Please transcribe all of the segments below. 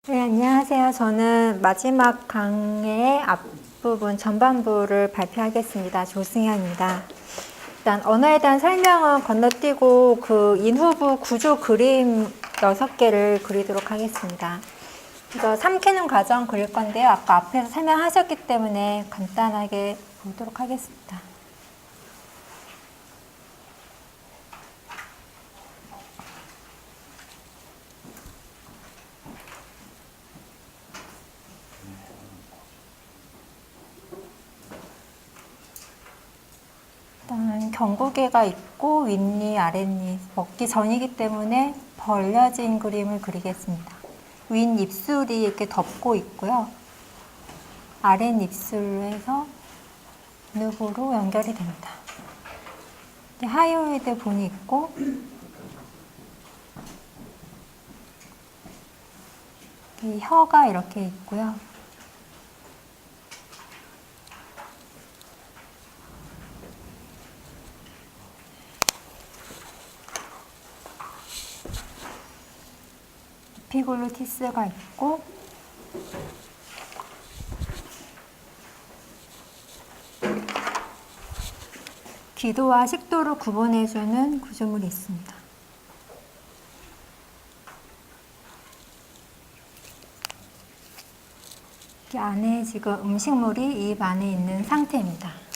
네, 안녕하세요. 저는 마지막 강의 앞부분 전반부를 발표하겠습니다. 조승현입니다. 일단 언어에 대한 설명은 건너뛰고 그 인후부 구조 그림 6개를 그리도록 하겠습니다. 그래서 삼키는 과정 그릴 건데요. 아까 앞에서 설명하셨기 때문에 간단하게 보도록 하겠습니다. 일단 경고개가 있고 윗니, 아랫니 먹기 전이기 때문에 벌려진 그림을 그리겠습니다. 윗 입술이 이렇게 덮고 있고요. 아랫 입술로 해서 누구로 연결이 됩니다. 하이오이드 본이 있고 혀가 이렇게 있고요. 에피글로티스가 있고 기도와 식도를 구분해주는 구조물이 있습니다. 이 안에 지금 음식물이 입 안에 있는 상태입니다.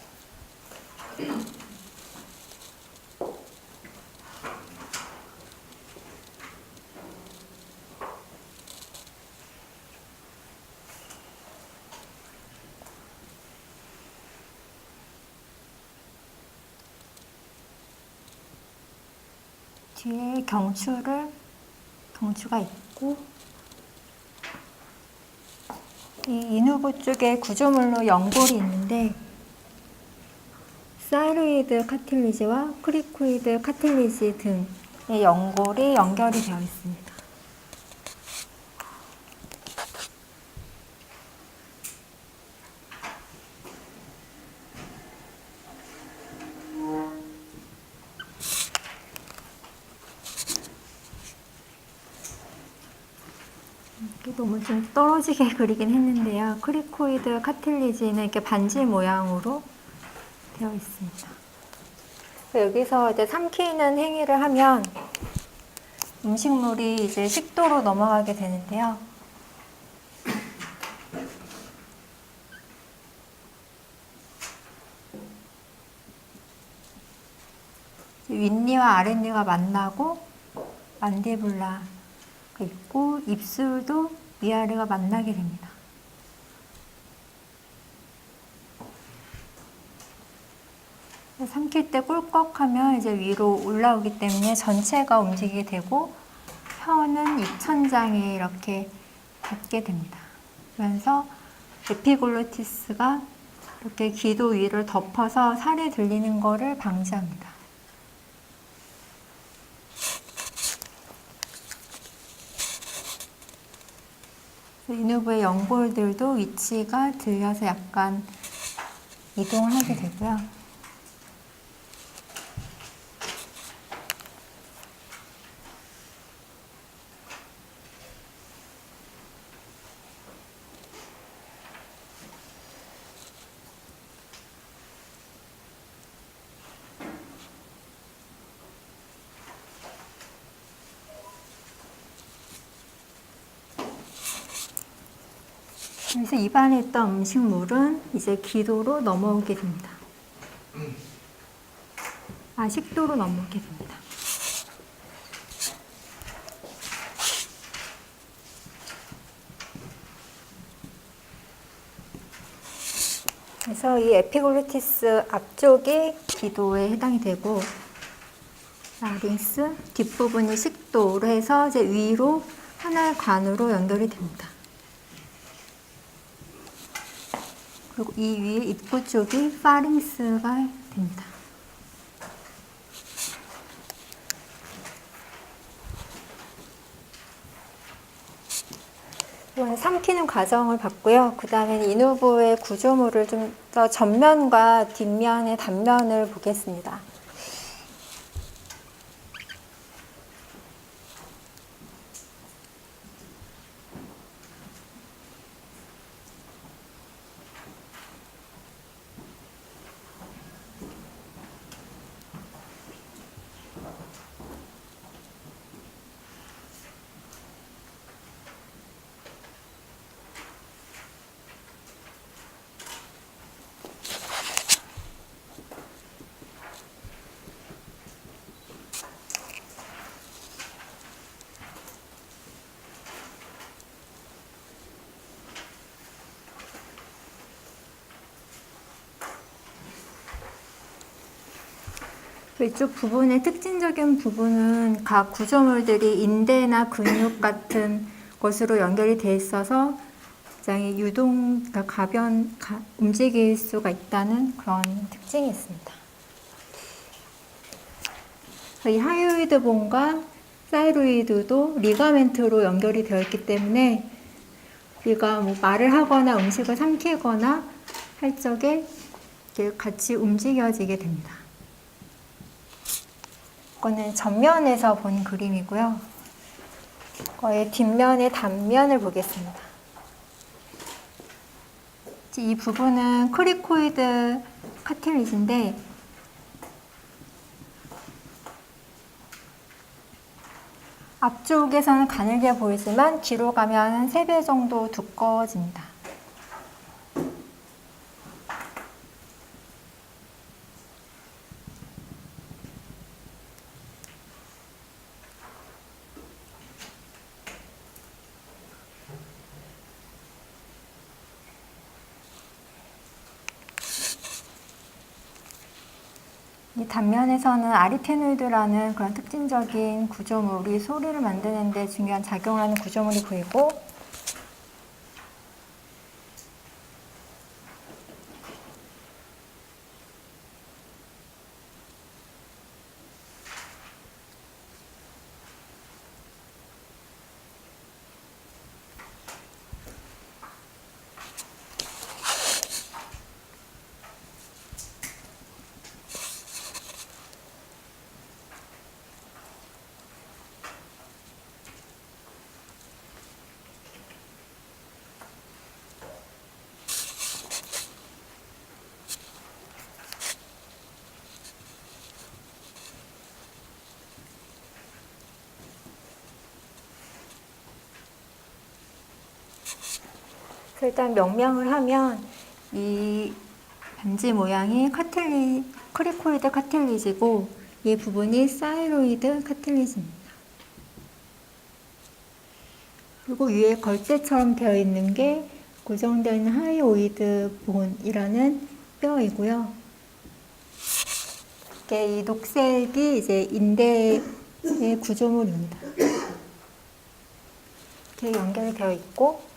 뒤에 경추가 있고 이 인후부 쪽에 구조물로 연골이 있는데 사이로이드 카틸리지와 크리코이드 카틸리지 등의 연골이 연결이 되어 있습니다. 너무 좀 떨어지게 그리긴 했는데요. 크리코이드 카틸리지는 이렇게 반지 모양으로 되어 있습니다. 여기서 이제 삼키는 행위를 하면 음식물이 이제 식도로 넘어가게 되는데요. 윗니와 아랫니가 만나고 만디블라가 있고 입술도 위아래가 만나게 됩니다. 삼킬 때 꿀꺽하면 이제 위로 올라오기 때문에 전체가 움직이게 되고 혀는 입천장에 이렇게 닿게 됩니다. 그러면서 에피글로티스가 이렇게 기도 위를 덮어서 살이 들리는 것을 방지합니다. 인후부의 연골들도 위치가 들려서 약간 이동하게 되고요. 그래서 입안에 있던 음식물은 이제 기도로 넘어오게 됩니다. 식도로 넘어오게 됩니다. 그래서 이 에피글로티스 앞쪽이 기도에 해당이 되고 라링스 뒷부분이 식도로 해서 이제 위로 하나의 관으로 연결이 됩니다. 그리고 이 위에 입구 쪽이 파링스가 됩니다. 이번에 삼키는 과정을 봤고요. 그 다음에 인후부의 구조물을 좀 더 전면과 뒷면의 단면을 보겠습니다. 이쪽 부분의 특징적인 부분은 각 구조물들이 인대나 근육 같은 것으로 연결이 되어 있어서 굉장히 그러니까 움직일 수가 있다는 그런 특징이 있습니다. 이 하이오이드 본과 사이로이드도 리가멘트로 연결이 되어 있기 때문에 우리가 뭐 말을 하거나 음식을 삼키거나 할 적에 이렇게 같이 움직여지게 됩니다. 이거는 전면에서 본 그림이고요. 이거의 뒷면의 단면을 보겠습니다. 이 부분은 크리코이드 카틸리지인데 앞쪽에서는 가늘게 보이지만 뒤로 가면 3배 정도 두꺼워집니다. 이 단면에서는 아리테노이드라는 그런 특징적인 구조물이 소리를 만드는 데 중요한 작용을 하는 구조물이 보이고, 일단 명명을 하면 이 반지 모양이 크리코이드 카틸리지고 이 부분이 사이로이드 카틸리지입니다. 그리고 위에 걸쇠처럼 되어 있는 게 고정되어 있는 하이오이드 본이라는 뼈이고요. 이게 이 녹색이 이제 인대의 구조물입니다. 이렇게 연결이 되어 있고,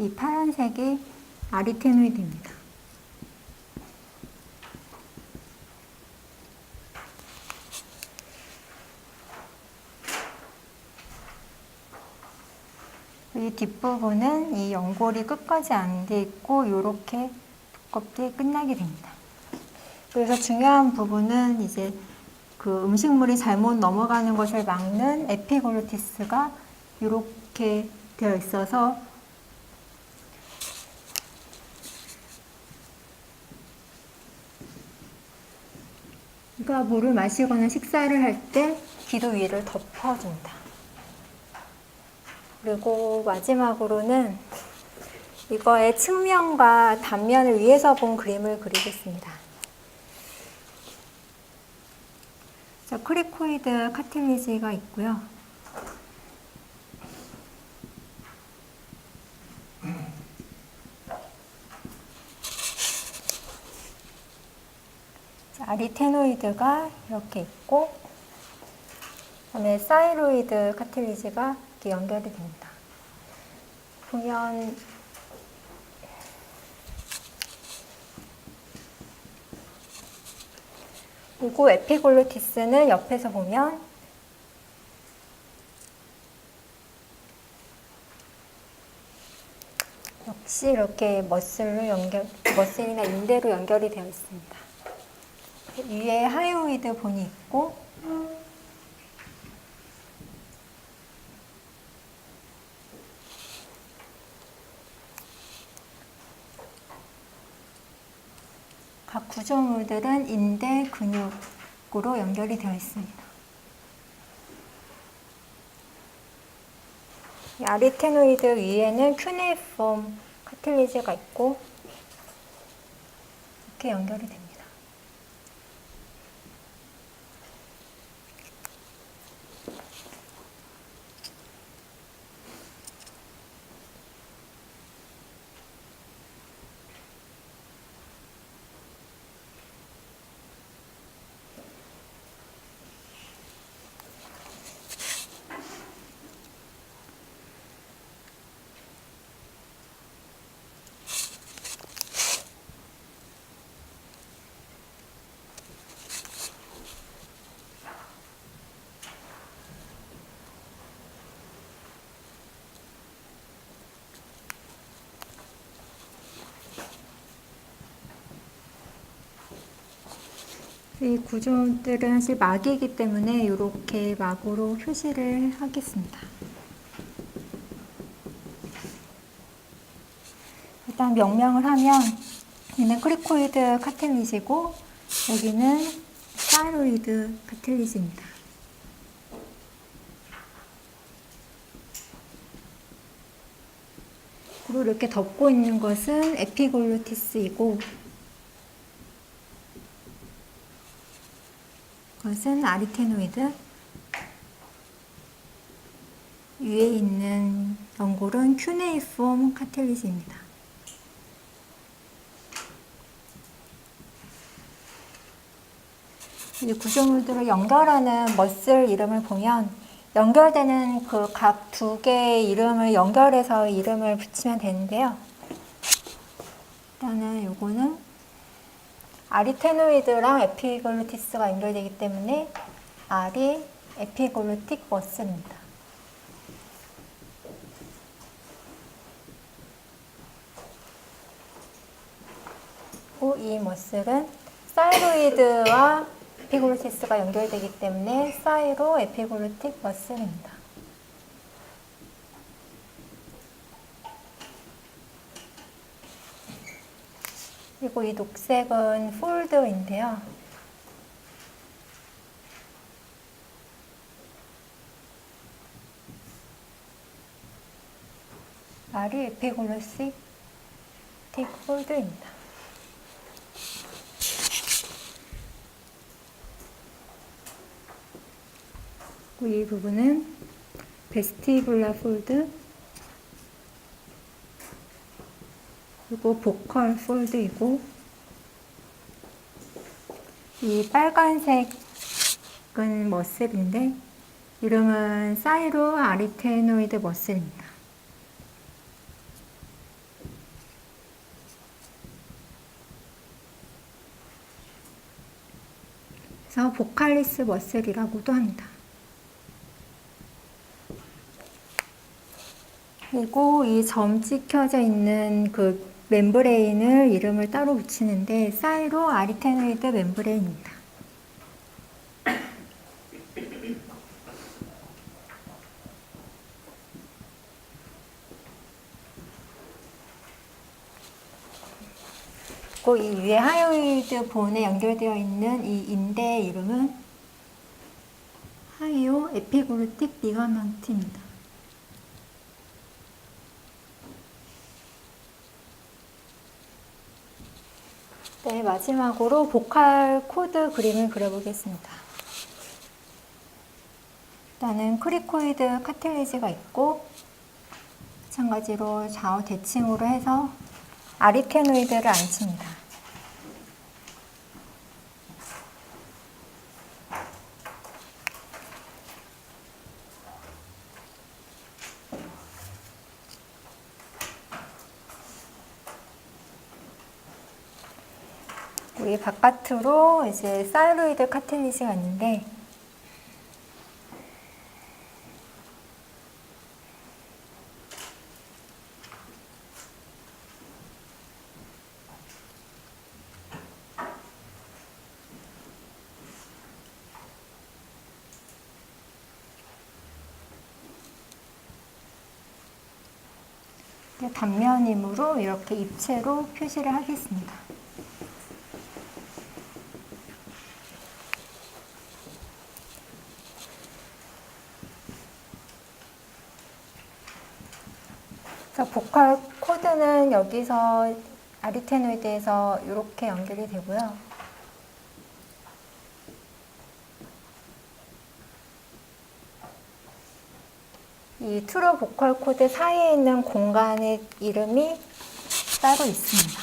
이 파란색이 아리테노이드입니다. 이 뒷부분은 이 연골이 끝까지 안 돼 있고 이렇게 두껍게 끝나게 됩니다. 그래서 중요한 부분은 이제 그 음식물이 잘못 넘어가는 것을 막는 에피글로티스가 이렇게 되어 있어서 우리가 물을 마시거나 식사를 할 때 기도 위를 덮어줍니다. 그리고 마지막으로는 이거의 측면과 단면을 위에서 본 그림을 그리겠습니다. 자, 크리코이드 카틸리지가 있고요. 아리테노이드가 이렇게 있고, 그다음에 사이로이드 카틸리지가 이렇게 연결이 됩니다. 보면 그리고 에피글로티스는 옆에서 보면 역시 이렇게 머슬이나 인대로 연결이 되어 있습니다. 위에 하이오이드 본이 있고, 각 구조물들은 인대, 근육으로 연결이 되어 있습니다. 이 아리테노이드 위에는 큐네이폼 카틸리지가 있고 이렇게 연결이 됩니다. 이 구조들은 사실 막이기 때문에 이렇게 막으로 표시를 하겠습니다. 일단 명명을 하면 여기는 크리코이드 카틸리지고 여기는 사이로이드 카틸리지입니다. 그리고 이렇게 덮고 있는 것은 에피글로티스이고 이것은 아리테노이드. 위에 있는 연골은 큐네이폼 카틸리지입니다. 이 구조물들을 연결하는 머슬 이름을 보면 연결되는 그 각 두 개의 이름을 연결해서 이름을 붙이면 되는데요. 일단은 요거는 아리테노이드랑 에피글로티스가 연결되기 때문에 R이 에피글로틱 머슬입니다. 그리고 이 머슬은 사이로이드와 에피글로티스가 연결되기 때문에 사이로 에피글로틱 머슬입니다. 그리고 이 녹색은 폴드인데요. R이 에피글로틱 폴드입니다. 이 부분은 베스티뷸라 폴드, 그리고 보컬 폴드이고, 이 빨간색은 머슬인데 이름은 사이로 아리테노이드 머슬입니다. 그래서 보칼리스 머슬이라고도 합니다. 그리고 이 점 찍혀져 있는 그 멤브레인을 이름을 따로 붙이는데 사이로 아리테노이드 멤브레인입니다. 그리고 이 위에 하이오이드 본에 연결되어 있는 이 인대의 이름은 하이오 에피글로틱 리가먼트입니다. 네, 마지막으로 보컬 코드 그림을 그려보겠습니다. 일단은 크리코이드 카틸리지가 있고 마찬가지로 좌우 대칭으로 해서 아리테노이드를 앉힙니다. 이 바깥으로 이제 사이로이드 카틸리지가 있는데 단면이므로 이렇게 입체로 표시를 하겠습니다. 보컬 코드는 여기서 아리테노이드에서 이렇게 연결이 되고요. 이 트루 보컬 코드 사이에 있는 공간의 이름이 따로 있습니다.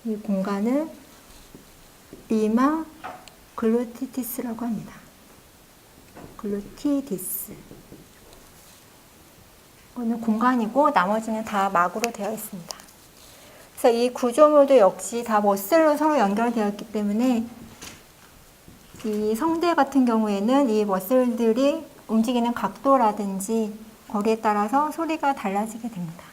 이 공간은 리마 글로티디스라고 합니다. 글로티디스. 이거는 공간이고 나머지는 다 막으로 되어 있습니다. 그래서 이 구조물도 역시 다 머슬로 서로 연결되어 있기 때문에 이 성대 같은 경우에는 이 머슬들이 움직이는 각도라든지 거리에 따라서 소리가 달라지게 됩니다.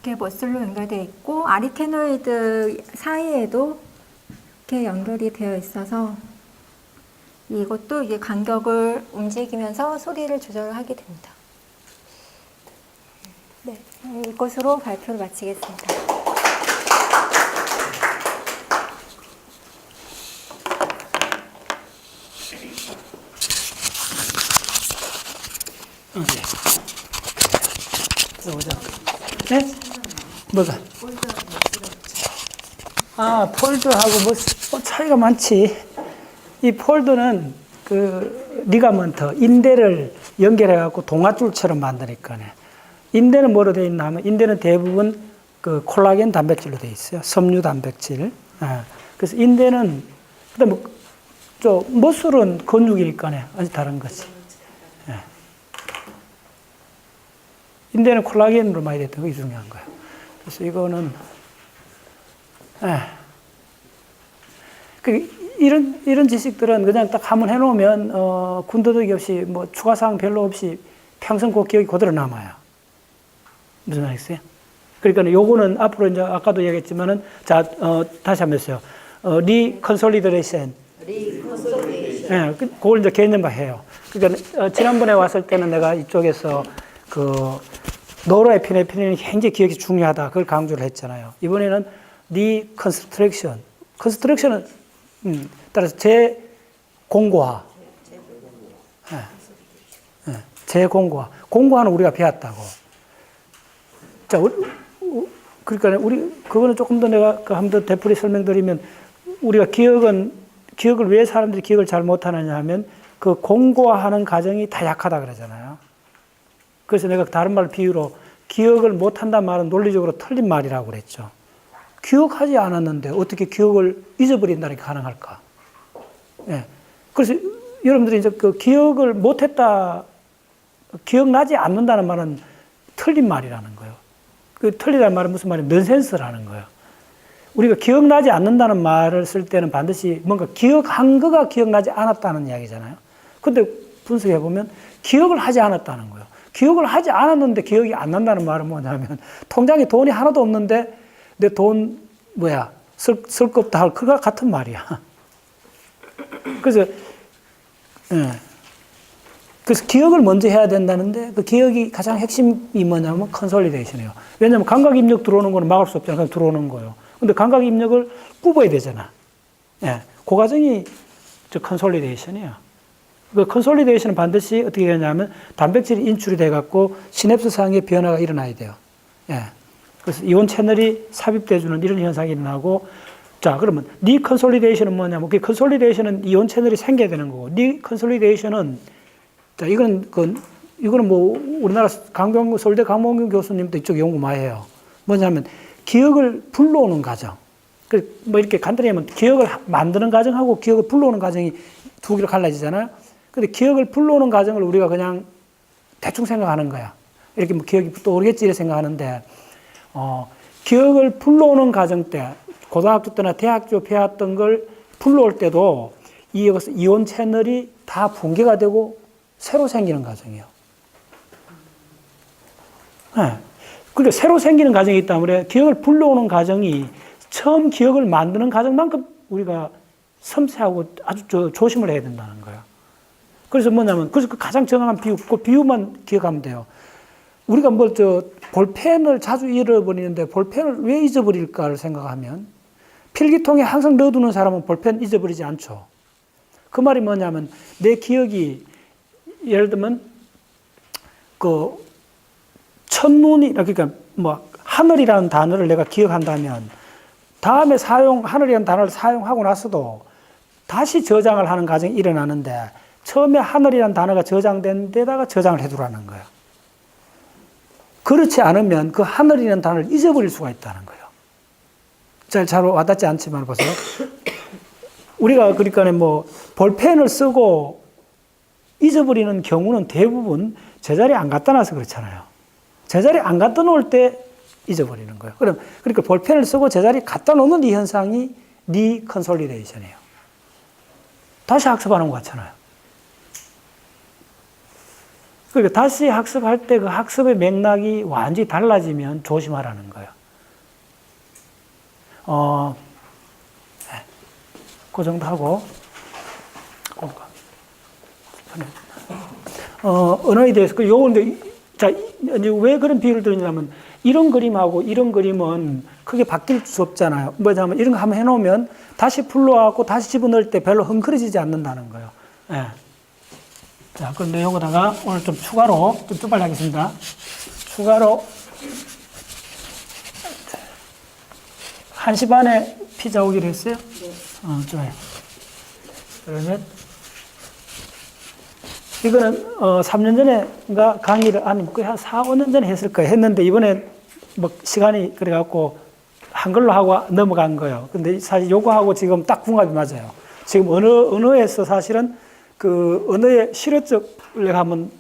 이렇게 머슬로 연결되어 있고 아리테노이드 사이에도 이렇게 연결이 되어 있어서 이것도 이게 간격을 움직이면서 소리를 조절하게 됩니다. 네, 이것으로 발표를 마치겠습니다. 네? 뭐가? 폴드하고 뭐 차이가 많지. 이 폴드는 그 리가먼트, 인대를 연결해갖고 동아줄처럼 만드니까네. 인대는 뭐로 되어 있나 하면, 인대는 대부분 그 콜라겐 단백질로 되어 있어요. 섬유 단백질. 그래서 인대는, 그 다음에 머슬은 근육이니까네. 아주 다른 거지. 인대는 콜라겐으로 많이 됐던 게 중요한 거예요. 그래서 이거는, 이런 지식들은 그냥 딱 한번 해놓으면, 군더더기 없이, 뭐, 추가사항 별로 없이 평생 그 기억이 그대로 남아요. 무슨 말이겠어요? 그러니까 요거는 앞으로 이제 아까도 얘기했지만은, 자, 다시 한번 했어요. 리컨솔리데이션. 예, 그걸 이제 개념화해요. 그러니까, 지난번에 왔을 때는 내가 이쪽에서 노르에피네프린이 굉장히 기억이 중요하다. 그걸 강조를 했잖아요. 이번에는 리컨스트럭션. 컨스트럭션은, 따라서 재공고화. 재공고화. 공고화는 우리가 배웠다고. 자, 그러니까 그거는 조금 더 내가 한 번 더 되풀이 설명드리면, 우리가 기억을 왜 사람들이 기억을 잘 못하느냐 하면, 그 공고화하는 과정이 다 약하다 그러잖아요. 그래서 내가 다른 말 비유로 기억을 못한다는 말은 논리적으로 틀린 말이라고 그랬죠. 기억하지 않았는데 어떻게 기억을 잊어버린다는 게 가능할까? 예. 그래서 여러분들이 이제 그 기억을 못했다, 기억나지 않는다는 말은 틀린 말이라는 거예요. 그 틀리다는 말은 무슨 말이에요? 넌센스라는 거예요. 우리가 기억나지 않는다는 말을 쓸 때는 반드시 뭔가 기억한 거가 기억나지 않았다는 이야기잖아요. 근데 분석해보면 기억을 하지 않았다는 거예요. 기억을 하지 않았는데 기억이 안 난다는 말은 뭐냐면, 통장에 돈이 하나도 없는데 내 돈 쓸 거 없다 할 그거 같은 말이야. 그래서 기억을 먼저 해야 된다는데, 그 기억이 가장 핵심이 뭐냐면 컨솔리데이션이에요. 왜냐하면 감각 입력 들어오는 거는 막을 수 없잖아요. 그냥 들어오는 거예요. 근데 감각 입력을 굽어야 되잖아. 예, 그 과정이 컨솔리데이션이에요. 그 컨솔리데이션은 반드시 어떻게 되냐면 단백질이 인출이 돼갖고 시냅스 상의 변화가 일어나야 돼요. 예. 그래서 이온 채널이 삽입돼주는 이런 현상이 일어나고, 자, 그러면 리컨솔리데이션은 뭐냐면, 그 컨솔리데이션은 이온 채널이 생겨야 되는 거고, 리컨솔리데이션은, 자, 이거는 뭐 우리나라 서울대 강봉균 교수님도 이쪽 연구 많이 해요. 뭐냐면 기억을 불러오는 과정. 뭐 이렇게 간단히 하면 기억을 만드는 과정하고 기억을 불러오는 과정이 두 개로 갈라지잖아요. 근데 기억을 불러오는 과정을 우리가 그냥 대충 생각하는 거야. 이렇게 뭐 기억이 또 오르겠지 이렇게 생각하는데, 기억을 불러오는 과정 때, 고등학교 때나 대학교 배웠던 걸 불러올 때도 이온 채널이 다 붕괴가 되고 새로 생기는 과정이에요. 네. 그러니까 새로 생기는 과정이 있다 말이에요. 기억을 불러오는 과정이 처음 기억을 만드는 과정만큼 우리가 섬세하고 아주 조심을 해야 된다는 거예요. 그래서 뭐냐면, 그래서 그 가장 정확한 비유, 그 비유만 기억하면 돼요. 우리가 볼펜을 자주 잃어버리는데 볼펜을 왜 잊어버릴까를 생각하면, 필기통에 항상 넣어두는 사람은 볼펜 잊어버리지 않죠. 그 말이 뭐냐면, 내 기억이, 예를 들면, 첫눈이, 그러니까 하늘이라는 단어를 내가 기억한다면, 다음에 하늘이라는 단어를 사용하고 나서도 다시 저장을 하는 과정이 일어나는데, 처음에 하늘이라는 단어가 저장된 데다가 저장을 해두라는 거예요. 그렇지 않으면 그 하늘이라는 단어를 잊어버릴 수가 있다는 거예요. 잘 와닿지 않지만 보세요. 우리가 그러니까 볼펜을 쓰고 잊어버리는 경우는 대부분 제자리에 안 갖다 놔서 그렇잖아요. 제자리에 안 갖다 놓을 때 잊어버리는 거예요. 그러니까 볼펜을 쓰고 제자리에 갖다 놓는 이 현상이 리컨솔리데이션이에요. 다시 학습하는 것 같잖아요. 그러니까 다시 학습할 때 그 학습의 맥락이 완전히 달라지면 조심하라는 거예요. 그 정도 하고, 언어에 대해서, 요건 이제, 자, 이제 왜 그런 비유를 드리냐면, 이런 그림하고 이런 그림은 크게 바뀔 수 없잖아요. 뭐냐면, 이런 거 한번 해놓으면 다시 풀러와갖고 다시 집어넣을 때 별로 헝클어지지 않는다는 거예요. 예. 자, 그런데 요거다가 오늘 좀 추가로, 좀 빨리 하겠습니다. 추가로, 1시 반에 피자 오기로 했어요? 네. 좋아요. 그러면, 이거는, 3년 전에가 강의를, 아니, 거의 한 4, 5년 전에 했을 거예요. 했는데, 이번에 뭐, 시간이 그래갖고, 한글로 하고 넘어간 거예요. 근데 사실 요거하고 지금 딱 궁합이 맞아요. 지금 언어에서 사실은 그 언어의 실효적을 한번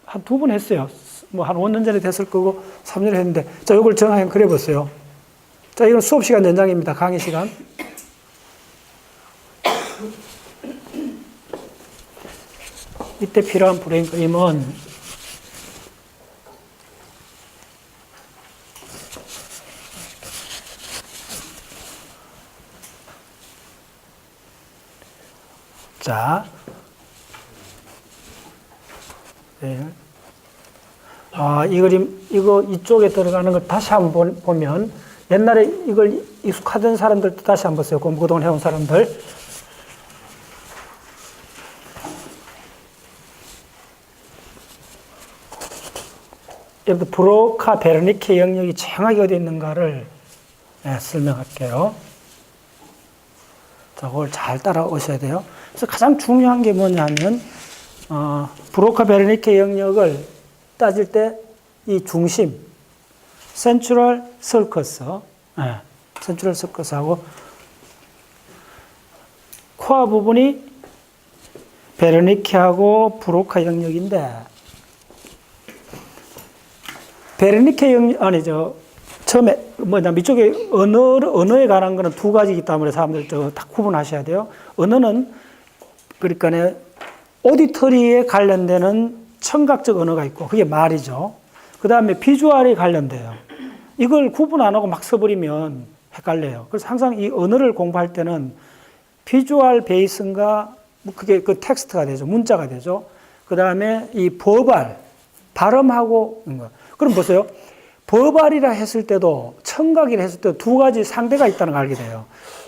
한 2번 했어요. 뭐 한 5년 전에 됐을 거고 3년 했는데, 자, 요걸 정확히 그려보세요. 자, 이건 수업 시간 연장입니다. 강의 시간. 이때 필요한 브레인 그림은 자, 네. 이 그림, 이거 이쪽에 들어가는 걸 다시 한번 보면, 옛날에 이걸 익숙하던 사람들도 다시 한번 보세요. 공부 그동안 해온 사람들. 여기서 브로카 베르니케 영역이 정확히 어디 있는가를 설명할게요. 자, 그걸 잘 따라오셔야 돼요. 그래서 가장 중요한 게 뭐냐면, 브로카 베르니케 영역을 따질 때 이 중심, 센트럴 서커스, 센트럴 서커스하고 코어 부분이 베르니케하고 브로카 영역인데, 베르니케 영역, 처음에, 이쪽에 언어에 관한 거는 2가지이기 때문에 사람들 딱 구분하셔야 돼요. 언어는, 그러니까, 오디터리에 관련되는 청각적 언어가 있고, 그게 말이죠. 그 다음에 비주얼에 관련돼요. 이걸 구분 안 하고 막 써버리면 헷갈려요. 그래서 항상 이 언어를 공부할 때는 비주얼 베이스인가, 그게 그 텍스트가 되죠. 문자가 되죠. 그 다음에 이 버발, 발음하고, 그럼 보세요. 버발이라 했을 때도, 청각이라 했을 때도 2가지 상대가 있다는 걸 알게 돼요.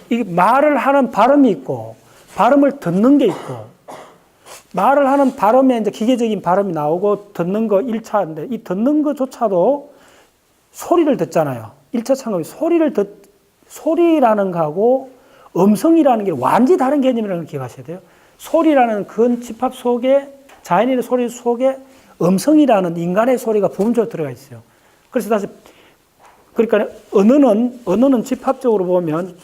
이 말을 하는 발음이 있고, 발음을 듣는 게 있고, 말을 하는 발음에 이제 기계적인 발음이 나오고, 듣는 거 1차인데, 이 듣는 거조차도 소리를 듣잖아요. 1차 창업이 소리라는 거하고 음성이라는 게 완전히 다른 개념이라는 걸 기억하셔야 돼요. 소리라는 큰 집합 속에, 자연인의 소리 속에 음성이라는 인간의 소리가 부분적으로 들어가 있어요. 그래서 다시, 그러니까 언어는 집합적으로 보면,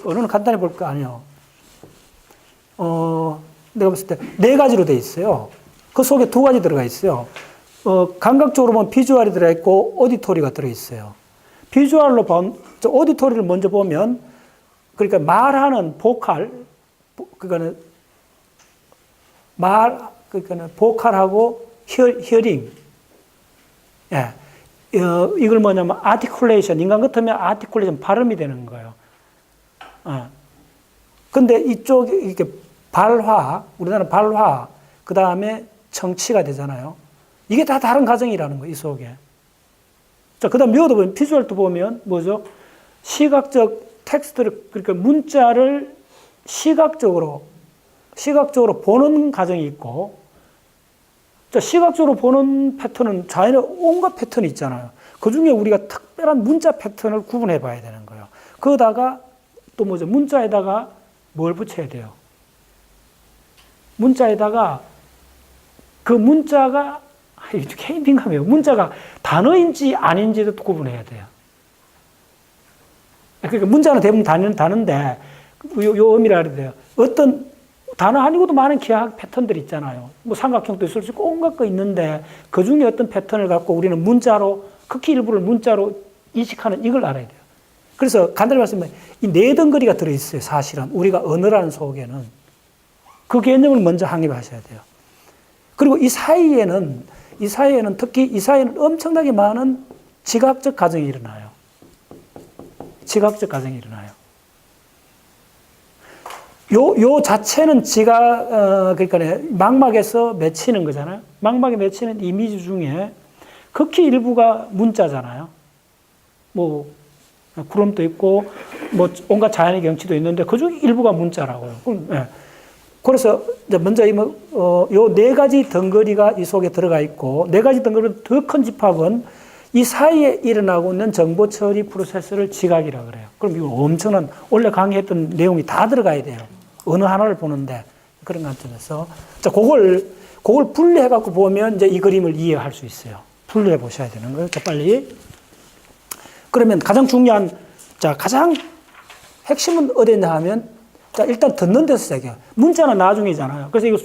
언어는 간단히 볼 거 아니에요. 내가 봤을 때 4가지로 돼 있어요. 그 속에 2가지 들어가 있어요. 감각적으로 보면 비주얼이 들어가 있고, 오디토리가 들어 있어요. 비주얼로 오디토리를 먼저 보면, 그러니까 말하는 보컬, 그러니까 보컬하고 히어링. 예. 이걸 뭐냐면, 아티큘레이션. 인간 같으면 아티큘레이션, 발음이 되는 거예요. 근데 이쪽에, 이렇게 발화, 우리나라는 발화, 그 다음에 청취가 되잖아요. 이게 다 다른 과정이라는 거예요, 이 속에. 자, 그 다음 묘도 보면, 비주얼도 보면, 뭐죠? 시각적 텍스트를, 그러니까 문자를 시각적으로 보는 과정이 있고, 자, 시각적으로 보는 패턴은 자연의 온갖 패턴이 있잖아요. 그 중에 우리가 특별한 문자 패턴을 구분해 봐야 되는 거예요. 거기다가 또 뭐죠? 문자에다가 뭘 붙여야 돼요? 문자에다가 그 문자가, 개인 민감해요. 문자가 단어인지 아닌지도 구분해야 돼요. 그러니까 문자는 대부분 단어인데, 요 의미라 그래야 돼요. 어떤 단어 아니고도 많은 기하 패턴들이 있잖아요. 뭐 삼각형도 있을 수 있고 온갖 거 있는데, 그 중에 어떤 패턴을 갖고 우리는 문자로, 극히 일부를 문자로 인식하는 이걸 알아야 돼요. 그래서 간단히 말씀하면 이 4덩어리가 들어있어요. 사실은 우리가 언어라는 속에는. 그 개념을 먼저 확립하셔야 돼요. 그리고 이 사이에는 특히 이 사이에는 엄청나게 많은 지각적 과정이 일어나요. 지각적 과정이 일어나요. 요 자체는 그러니까 망막에서 맺히는 거잖아요. 망막에 맺히는 이미지 중에 극히 일부가 문자잖아요. 뭐, 구름도 있고, 뭐, 온갖 자연의 경치도 있는데, 그 중 일부가 문자라고요. 그래서, 먼저, 요 네 가지 덩거리가 이 속에 들어가 있고, 네 가지 덩거리 더 큰 집합은 이 사이에 일어나고 있는 정보 처리 프로세스를 지각이라고 그래요. 그럼 이거 엄청난, 원래 강의했던 내용이 다 들어가야 돼요. 어느 하나를 보는데, 그런 관점에서. 자, 그걸 분리해갖고 보면 이제 이 그림을 이해할 수 있어요. 분리해 보셔야 되는 거예요. 자, 빨리. 그러면 가장 중요한, 자, 가장 핵심은 어디냐 하면, 자, 일단 듣는 데서 시작해요. 문자는 나중이잖아요. 그래서 이거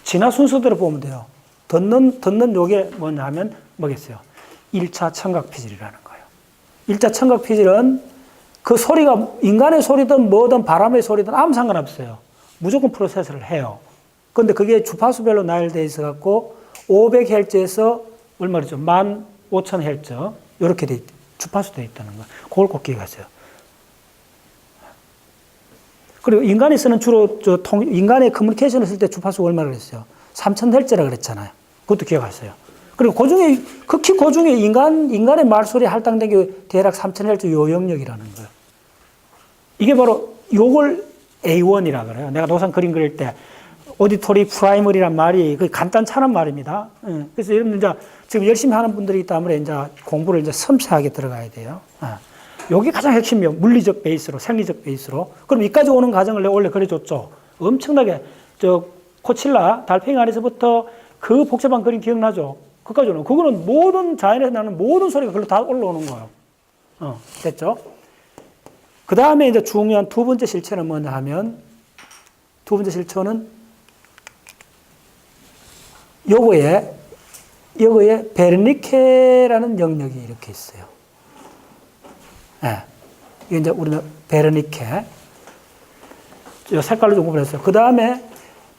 진화 순서대로 보면 돼요. 듣는 요게 뭐냐 하면 뭐겠어요? 1차 청각 피질이라는 거예요. 1차 청각 피질은 그 소리가 인간의 소리든 뭐든 바람의 소리든 아무 상관없어요. 무조건 프로세스를 해요. 근데 그게 주파수별로 나열되어 있어갖고 500Hz에서 얼마죠? 15,000Hz. 이렇게 돼 있대. 주파수 되어 있다는 거. 그걸 꼭 기억하세요. 그리고 인간이 쓰는 주로 인간의 커뮤니케이션을 쓸 때 주파수가 얼마나 그랬어요? 3000Hz라 그랬잖아요. 그것도 기억하세요. 그리고 극히 그 중에 인간의 말소리 할당된 게 대략 3000Hz 요 영역이라는 거예요. 이게 바로 요걸 A1이라 그래요. 내가 노상 그림 그릴 때 오디토리 프라이머리란 말이 그 간단찮은 말입니다. 그래서 여러분 이제 지금 열심히 하는 분들이 있다면 이제 공부를 이제 섬세하게 들어가야 돼요. 여기 가장 핵심이요. 물리적 베이스로, 생리적 베이스로. 그럼 여기까지 오는 과정을 내가 원래 그려줬죠. 엄청나게 코칠라 달팽이 안에서부터 그 복잡한 그림 기억나죠? 그까지 오는. 그거는 모든 자연에서 나는 모든 소리가 그걸로 다 올라오는 거예요. 됐죠? 그 다음에 이제 중요한 두 번째 실체는 뭐냐 하면, 두 번째 실체는 요거에 베르니케라는 영역이 이렇게 있어요. 예. 이게 이제 우리는 베르니케. 요 색깔로 좀 구분했어요. 그 다음에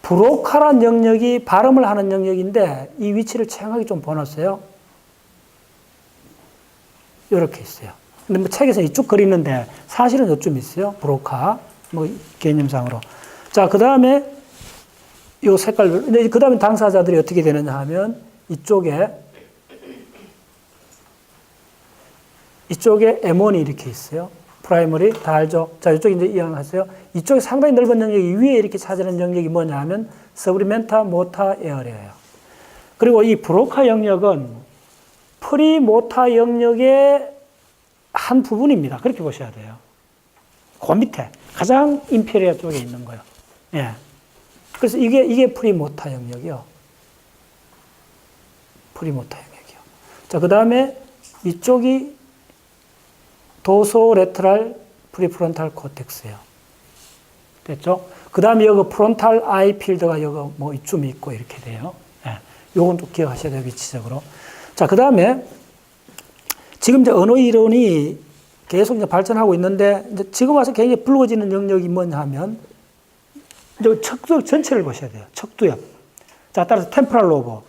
브로카란 영역이 발음을 하는 영역인데 이 위치를 정확하게 좀 보놨어요. 이렇게 있어요. 근데 뭐 책에서 이쪽 그리는데 사실은 요쯤 있어요. 브로카. 뭐 개념상으로. 자, 그 다음에 요 색깔. 근데 그 다음에 당사자들이 어떻게 되느냐 하면 이쪽에 M1이 이렇게 있어요. 프라이머리 다 알죠? 자, 이쪽에 이제 이해하세요. 이쪽에 상당히 넓은 영역이 위에 이렇게 차지하는 영역이 뭐냐 하면 서브리멘타 모타 에어리어예요. 그리고 이 브로카 영역은 프리모타 영역의 한 부분입니다. 그렇게 보셔야 돼요. 그 밑에 가장 인페리어 쪽에 있는 거예요. 예. 그래서 이게 프리모타 영역이요. 프리모타 영역이요. 자, 그 다음에 이쪽이 도소레트랄 프리프론탈 코텍스예요. 됐죠? 그 다음에 여기 프론탈 아이 필드가 여기 뭐 이쯤 있고 이렇게 돼요. 예. 요건 또 기억하셔야 돼요, 위치적으로. 자, 그 다음에 지금 이제 언어 이론이 계속 이제 발전하고 있는데 이제 지금 와서 굉장히 불거지는 영역이 뭐냐 하면 이제 척두 전체를 보셔야 돼요. 척두엽. 자, 따라서 템포럴 로버.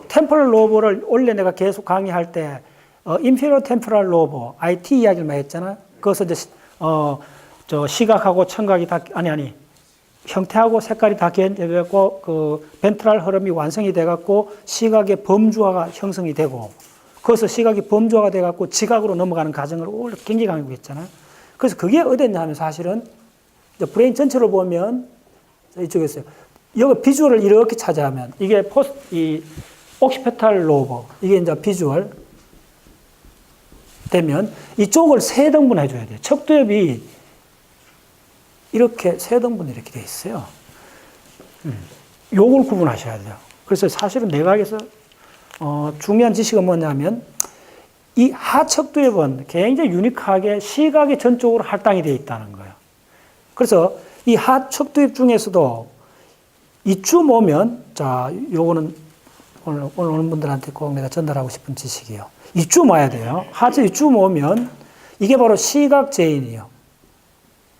템포럴 로버를 원래 내가 계속 강의할 때 인피리어 템포럴 로버, IT 이야기를 많이 했잖아. 그것은 이제 시각하고 청각이 다 형태하고 색깔이 다 개념되고 그 벤트럴 흐름이 완성이 돼 갖고 시각의 범주화가 형성이 되고 그래서 시각이 범주화가 돼 갖고 지각으로 넘어가는 과정을 원래 굉장히 강조했잖아요. 그래서 그게 어딨냐 하면 사실은 브레인 전체로 보면 이쪽에 있어요. 여기 비주얼을 이렇게 차지하면 이게 이 옥시페탈 로버 이게 이제 비주얼 되면 이쪽을 세 등분 해줘야 돼요. 척두엽이 이렇게 세 등분 이렇게 돼 있어요. 요걸 구분하셔야 돼요. 그래서 사실은 내각에서 중요한 지식은 뭐냐면 이 하척두엽은 굉장히 유니크하게 시각의 전적으로 할당이 되어 있다는 거예요. 그래서 이 하척두엽 중에서도 이쯤 오면 자 요거는 오늘 오는 분들한테 꼭 내가 전달하고 싶은 지식이에요. 이쯤 와야 돼요. 하체 이쯤 오면 이게 바로 시각 제인이에요.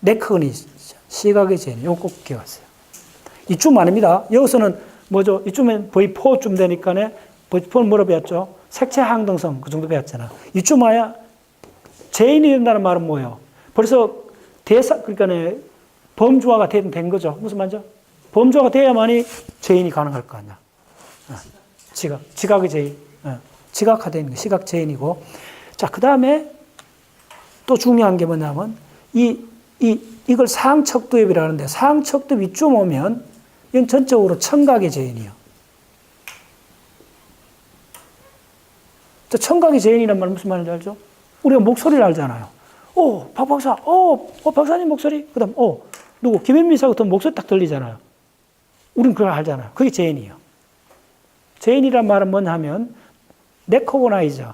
레코그니션, 시각의 제인. 이거 꼭 기억하세요. 이쯤 아닙니다. 여기서는 뭐죠? 이쯤엔 V4쯤 되니까네, V4는 뭐로 배웠죠? 색채 항등성, 그 정도 배웠잖아. 이쯤 와야 죄인이 된다는 말은 뭐예요? 벌써 그러니까 범주화가 된 거죠. 무슨 말이죠? 범주화가 돼야만이 죄인이 가능할 거 아니야. 지각의 죄인. 지각화된 거, 시각 죄인이고. 자, 그 다음에 또 중요한 게 뭐냐면, 이걸 상척두엽이라는데, 상척두엽 이쯤 오면, 이건 전적으로 청각의 죄인이에요. 청각의 죄인이란 말은 무슨 말인지 알죠? 우리가 목소리를 알잖아요. 박 박사, 박사님 목소리. 그 다음, 누구? 김현미 씨 같은 목소리 딱 들리잖아요. 우린 그걸 알잖아요. 그게 죄인이에요. 죄인이란 말은 뭐냐 하면, 레코그나이저.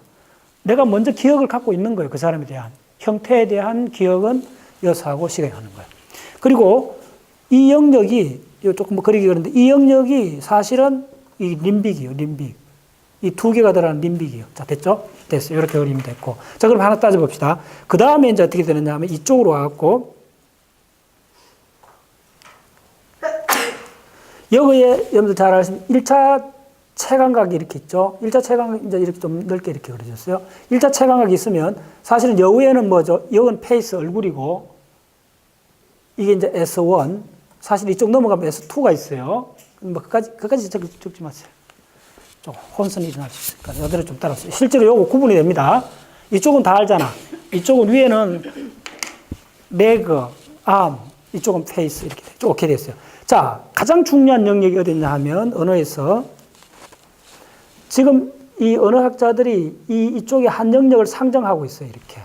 내가 먼저 기억을 갖고 있는 거예요. 그 사람에 대한. 형태에 대한 기억은 여사하고 시각이 하는 거예요. 그리고 이 영역이, 이거 조금 뭐 그리기 그런데, 이 영역이 사실은 이 림빅이에요. 림빅. 이 두 개가 들어가는 림빅이에요. 자, 됐죠? 됐어요. 이렇게 그리면 됐고. 자, 그럼 하나 따져봅시다. 그 다음에 이제 어떻게 되느냐 하면 이쪽으로 와갖고, 여기에 여러분들 잘 아시면 1차 체감각이 이렇게 있죠. 1차 체감각 이제 이렇게 좀 넓게 이렇게 그려졌어요. 1차 체감각이 있으면 사실은 여기에는 뭐죠? 여기는 페이스 얼굴이고, 이게 이제 S1. 사실 이쪽 넘어가면 S2가 있어요. 뭐 그까지 적지 마세요. 좀 혼선이 일어날 수 있으니까 이대로 좀 따라오세요. 실제로 요거 구분이 됩니다. 이쪽은 다 알잖아. 이쪽은 위에는 레그, 암, 이쪽은 페이스 이렇게 이렇게 됐어요. 자, 가장 중요한 영역이 어디냐 하면 언어에서 지금 이 언어학자들이 이쪽에 한 영역을 상정하고 있어요. 이렇게.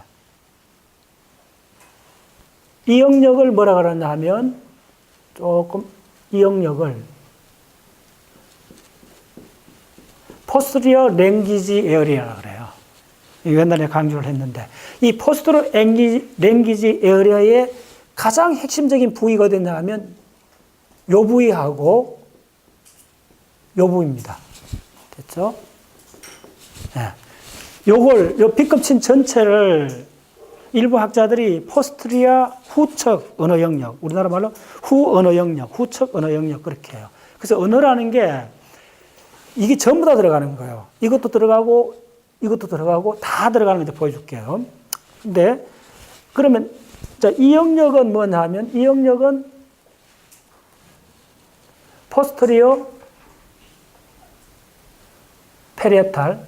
이 영역을 뭐라 그러냐 하면 조금 이 영역을 포스트리어 랭귀지 에어리아라고 그래요. 옛날에 강조를 했는데 이 포스트리어 랭귀지 에어리아의 가장 핵심적인 부위가 어디냐 하면 요 부위하고 요 부위입니다. 됐죠? 네. 요 B급친 전체를 일부 학자들이 포스트리아 후척 언어 영역, 우리나라 말로 후 언어 영역, 후척 언어 영역 그렇게 해요. 그래서 언어라는 게 이게 전부 다 들어가는 거예요. 이것도 들어가고 다 들어가는 거 보여줄게요. 근데 그러면 자, 이 영역은 뭐냐 하면 이 영역은 포스트리어 페리에탈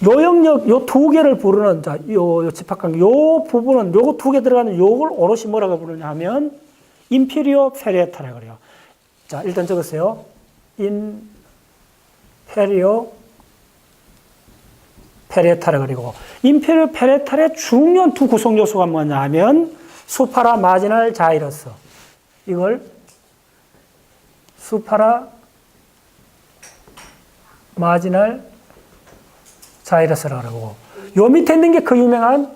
요 영역 요 두 개를 부르는 자, 요 집합관계 요 부분은 요거 두 개 들어가는 요걸 오롯이 뭐라고 부르냐 하면 인피리어 페리에탈이라고 그래요. 자, 일단 적으세요. 인페리어 페레탈이라고 그리고 인페리어 페레탈의 중요한 두 구성 요소가 뭐냐 하면 수파라 마지널 자이러스. 이걸 수파라 마지널 자이러스라고 그러고 요 밑에 있는 게 그 유명한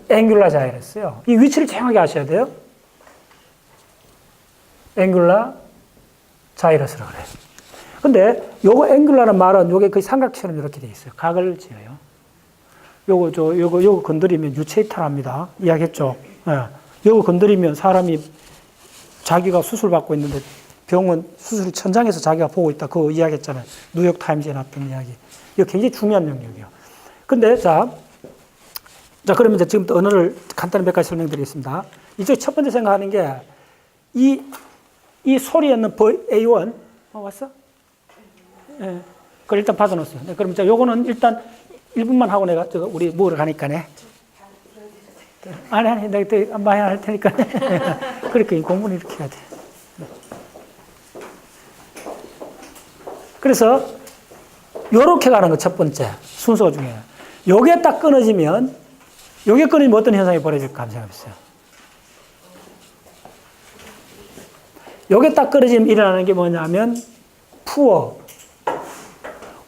앵귤라 자이러스요. 이 위치를 정확하게 아셔야 돼요. 앵귤라 자이러스라고 그래요. 근데 요거 앵귤라는 말은 요게 거의 삼각처럼 이렇게 돼 있어요. 각을 지어요. 요거 건드리면 유체이탈합니다. 이야기했죠? 예. 요거 건드리면 사람이 자기가 수술 받고 있는데 병원 수술 천장에서 자기가 보고 있다. 그거 이야기했잖아요. 뉴욕 타임즈에 났던 이야기. 이거 굉장히 중요한 영역이에요. 근데 자, 그러면 이제 지금부터 언어를 간단히 몇 가지 설명드리겠습니다. 이쪽 첫 번째 생각하는 게 이 소리였는 A1 왔어? 예. 그걸 일단 받아놓았어요. 네, 그럼 자, 요거는 일단 1분만 하고 내가 우리 먹으러 가니까네. 아니, 내가 많이 할 테니까. 그러니까 공부는 이렇게 해야 돼. 그래서 요렇게 가는 거 첫 번째 순서 중에. 요게 딱 끊어지면 어떤 현상이 벌어질까 한번 생각해보세요. 요게 딱 끊어지면 일어나는 게 뭐냐면 푸어,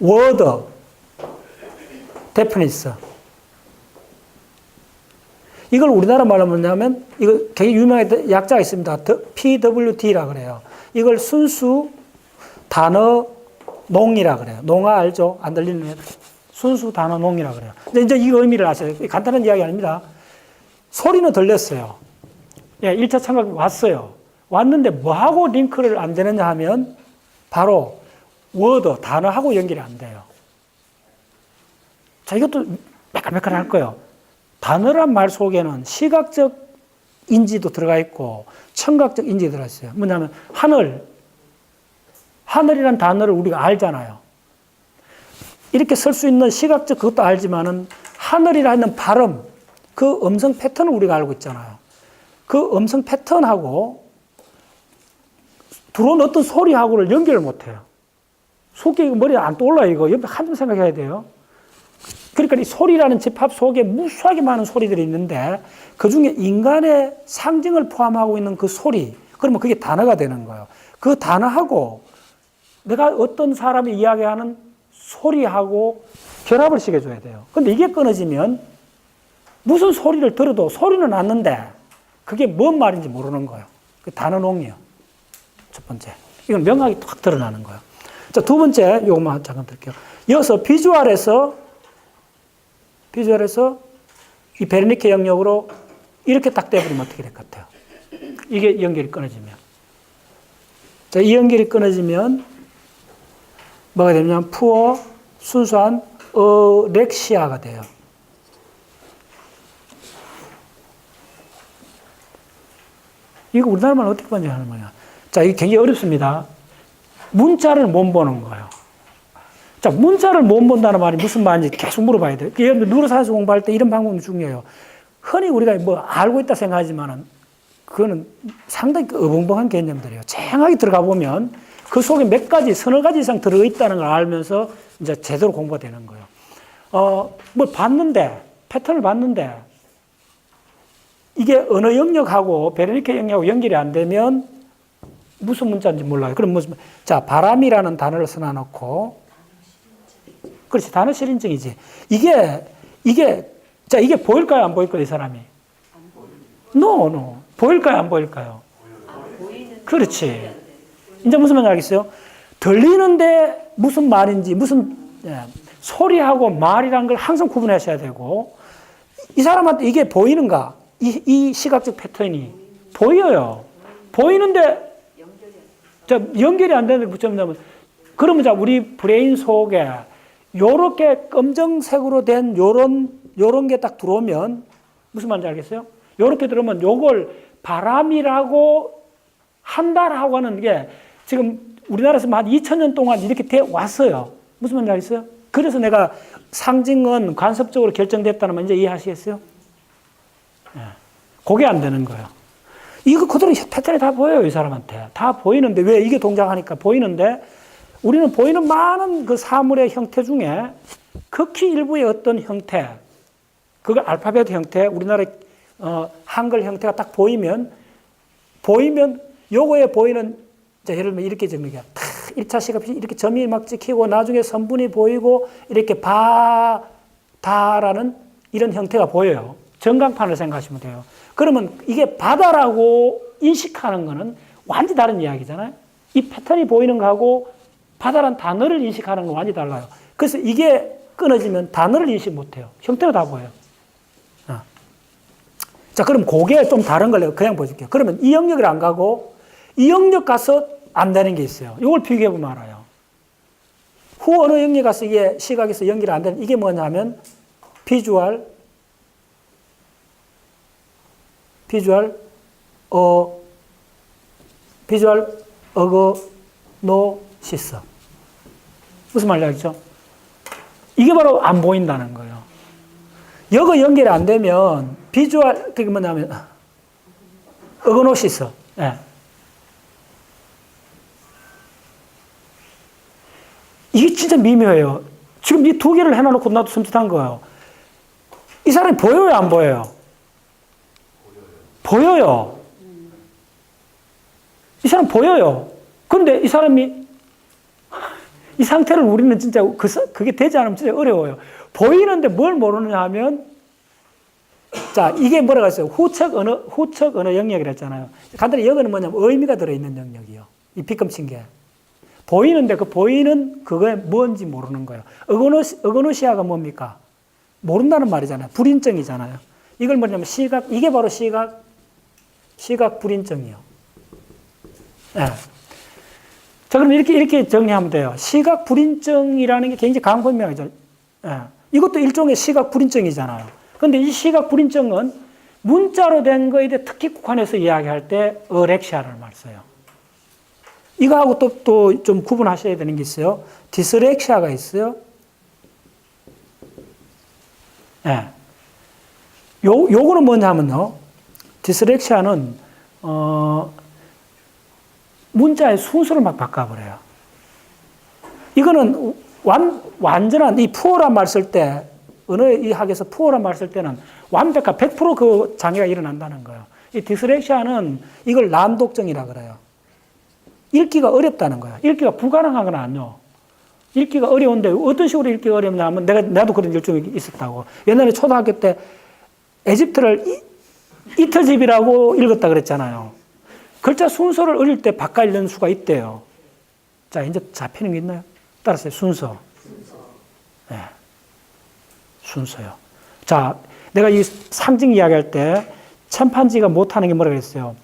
워더, 데프니스. 이걸 우리나라 말로 뭐냐면 이거 굉장히 유명한 약자가 있습니다. PWD라 그래요. 이걸 순수 단어 농이라 그래요. 농아 알죠? 안 들리는 애들. 순수 단어 농이라 그래요. 근데 이제 이 의미를 아셔요. 간단한 이야기 아닙니다. 소리는 들렸어요. 예, 1차 청각이 왔어요. 왔는데 뭐하고 링크를 안 되느냐 하면 바로 워드, 단어하고 연결이 안 돼요. 자, 이것도 매끌매끌할 거예요. 단어란 말 속에는 시각적 인지도 들어가 있고 청각적 인지도 들어가 있어요. 뭐냐면 하늘, 하늘이란 단어를 우리가 알잖아요. 이렇게 쓸 수 있는 시각적 그것도 알지만은 하늘이라는 발음, 그 음성 패턴을 우리가 알고 있잖아요. 그 음성 패턴하고 들어온 어떤 소리하고를 연결을 못 해요. 속에 머리에 안 떠올라, 이거. 옆에 한참 생각해야 돼요. 그러니까 이 소리라는 집합 속에 무수하게 많은 소리들이 있는데 그 중에 인간의 상징을 포함하고 있는 그 소리, 그러면 그게 단어가 되는 거예요. 그 단어하고 내가 어떤 사람이 이야기하는 소리하고 결합을 시켜줘야 돼요. 근데 이게 끊어지면 무슨 소리를 들어도 소리는 났는데 그게 뭔 말인지 모르는 거예요. 그 단어농이요. 첫 번째. 이건 명확히 딱 드러나는 거예요. 자, 두 번째, 요것만 잠깐 드릴게요. 이어서 비주얼에서 이 베르니케 영역으로 이렇게 딱 돼버리면 어떻게 될 것 같아요? 이게 연결이 끊어지면. 자, 이 연결이 끊어지면 뭐가 되냐면 푸어, 순수한 어렉시아가 돼요. 이거 우리나라 말은 어떻게 번역하는 거냐? 자, 이게 굉장히 어렵습니다. 문자를 못 보는 거예요. 자, 문자를 못 본다는 말이 무슨 말인지 계속 물어봐야 돼요. 여러분, 뉴로사이언스 공부할 때 이런 방법이 중요해요. 흔히 우리가 뭐 알고 있다 생각하지만은 그거는 상당히 어벙벙한 개념들이에요. 쟁하게 들어가 보면 그 속에 몇 가지, 서너 가지 이상 들어있다는 걸 알면서 이제 제대로 공부가 되는 거예요. 뭘 봤는데, 패턴을 봤는데, 이게 언어 영역하고 베르니케 영역하고 연결이 안 되면 무슨 문자인지 몰라요. 그럼 무슨, 자, 바람이라는 단어를 써놔놓고, 그렇지, 단어 실인증이지. 자, 이게 보일까요? 안 보일까요? 이 사람이? No. 보일까요? 안 보일까요? 그렇지. 이제 무슨 말인지 알겠어요? 들리는데 무슨 말인지, 소리하고 말이라는 걸 항상 구분하셔야 되고, 이 사람한테 이게 보이는가? 이 시각적 패턴이 보여요. 보이는데, 자, 연결이 안 되는데 붙잡냐면, 그러면 자, 우리 브레인 속에 요렇게 검정색으로 된 요런 게 딱 들어오면, 무슨 말인지 알겠어요? 요렇게 들어오면 요걸 바람이라고 한다라고 하는 게 지금 우리나라에서 한 2000년 동안 이렇게 돼 왔어요. 무슨 말인지 알겠어요? 그래서 내가 상징은 간섭적으로 결정됐다는 말 이제 이해하시겠어요? 네. 그게 안 되는 거예요. 이거 그대로 패턴이 다 보여요, 이 사람한테. 다 보이는데, 왜 이게 동작하니까 보이는데, 우리는 보이는 많은 그 사물의 형태 중에 극히 일부의 어떤 형태, 그걸 알파벳 형태, 우리나라의 한글 형태가 딱 보이면, 요거에 보이는, 자, 예를 들면 이렇게 적는 게, 1차 시각이 이렇게 점이 막 찍히고, 나중에 선분이 보이고, 이렇게 다라는 이런 형태가 보여요. 전광판을 생각하시면 돼요. 그러면 이게 바다라고 인식하는 거는 완전히 다른 이야기잖아요. 이 패턴이 보이는 거하고 바다란 단어를 인식하는 건 완전히 달라요. 그래서 이게 끊어지면 단어를 인식 못 해요. 형태가 다 보여요. 자, 그럼 그게 좀 다른 걸 내가 그냥 보여줄게요. 그러면 이 영역을 안 가고 이 영역 가서 안 되는 게 있어요. 이걸 비교해 보면 알아요. 후 어느 영역 가서 이게 시각에서 연결이 안 되는 이게 뭐냐면 비주얼, 어거노시스. 무슨 말인지 알죠? 이게 바로 안 보인다는 거예요. 여거 연결이 안 되면 비주얼, 그게 뭐냐면 어거노시스. 네. 이게 진짜 미묘해요. 지금 이 두 개를 해놔놓고 나도 섬찟한 거예요. 이 사람이 보여요, 안 보여요? 보여요. 이 사람 보여요. 그런데 이 사람이 이 상태를 우리는 진짜 그게 되지 않으면 진짜 어려워요. 보이는데 뭘 모르느냐 하면, 자, 이게 뭐라고 했어요? 후척 언어 영역이라 했잖아요. 간단히 여기는 뭐냐면 의미가 들어있는 영역이요. 이 빗금친 게. 보이는데 그 보이는 그거에 뭔지 모르는 거예요. 어거노시아가 뭡니까? 모른다는 말이잖아요. 불인증이잖아요. 이걸 뭐냐면 이게 바로 시각 불인증이요. 예. 자, 그럼 이렇게 정리하면 돼요. 시각 불인증이라는 게 굉장히 강분명하죠. 예. 이것도 일종의 시각 불인증이잖아요. 근데 이 시각 불인증은 문자로 된 거에 대해 특히 국한해서 이야기할 때 어렉시아를 말 써요. 이거하고 또 좀 구분하셔야 되는 게 있어요. 디스렉시아가 있어요. 예. 요거는 뭐냐면요. 디스렉시아는, 문자의 순서를 막 바꿔버려요. 이거는 완전한 이 푸어란 말 쓸 때, 언어 이 학에서 푸어란 말 쓸 때는 완벽한 100% 장애가 일어난다는 거예요. 이 디스렉시아는 이걸 난독증이라 그래요. 읽기가 어렵다는 거야. 읽기가 불가능한 건 아니요. 읽기가 어려운데 어떤 식으로 읽기가 어렵냐면 나도 그런 일종이 있었다고. 옛날에 초등학교 때 에집트를 이터집이라고 읽었다 그랬잖아요. 글자 순서를 어릴 때 바꿔 읽는 수가 있대요. 자, 이제 잡히는 게 있나요? 따라서 순서. 네. 순서요. 자, 내가 이 상징 이야기할 때 침판지가 못하는 게 뭐라 그랬어요?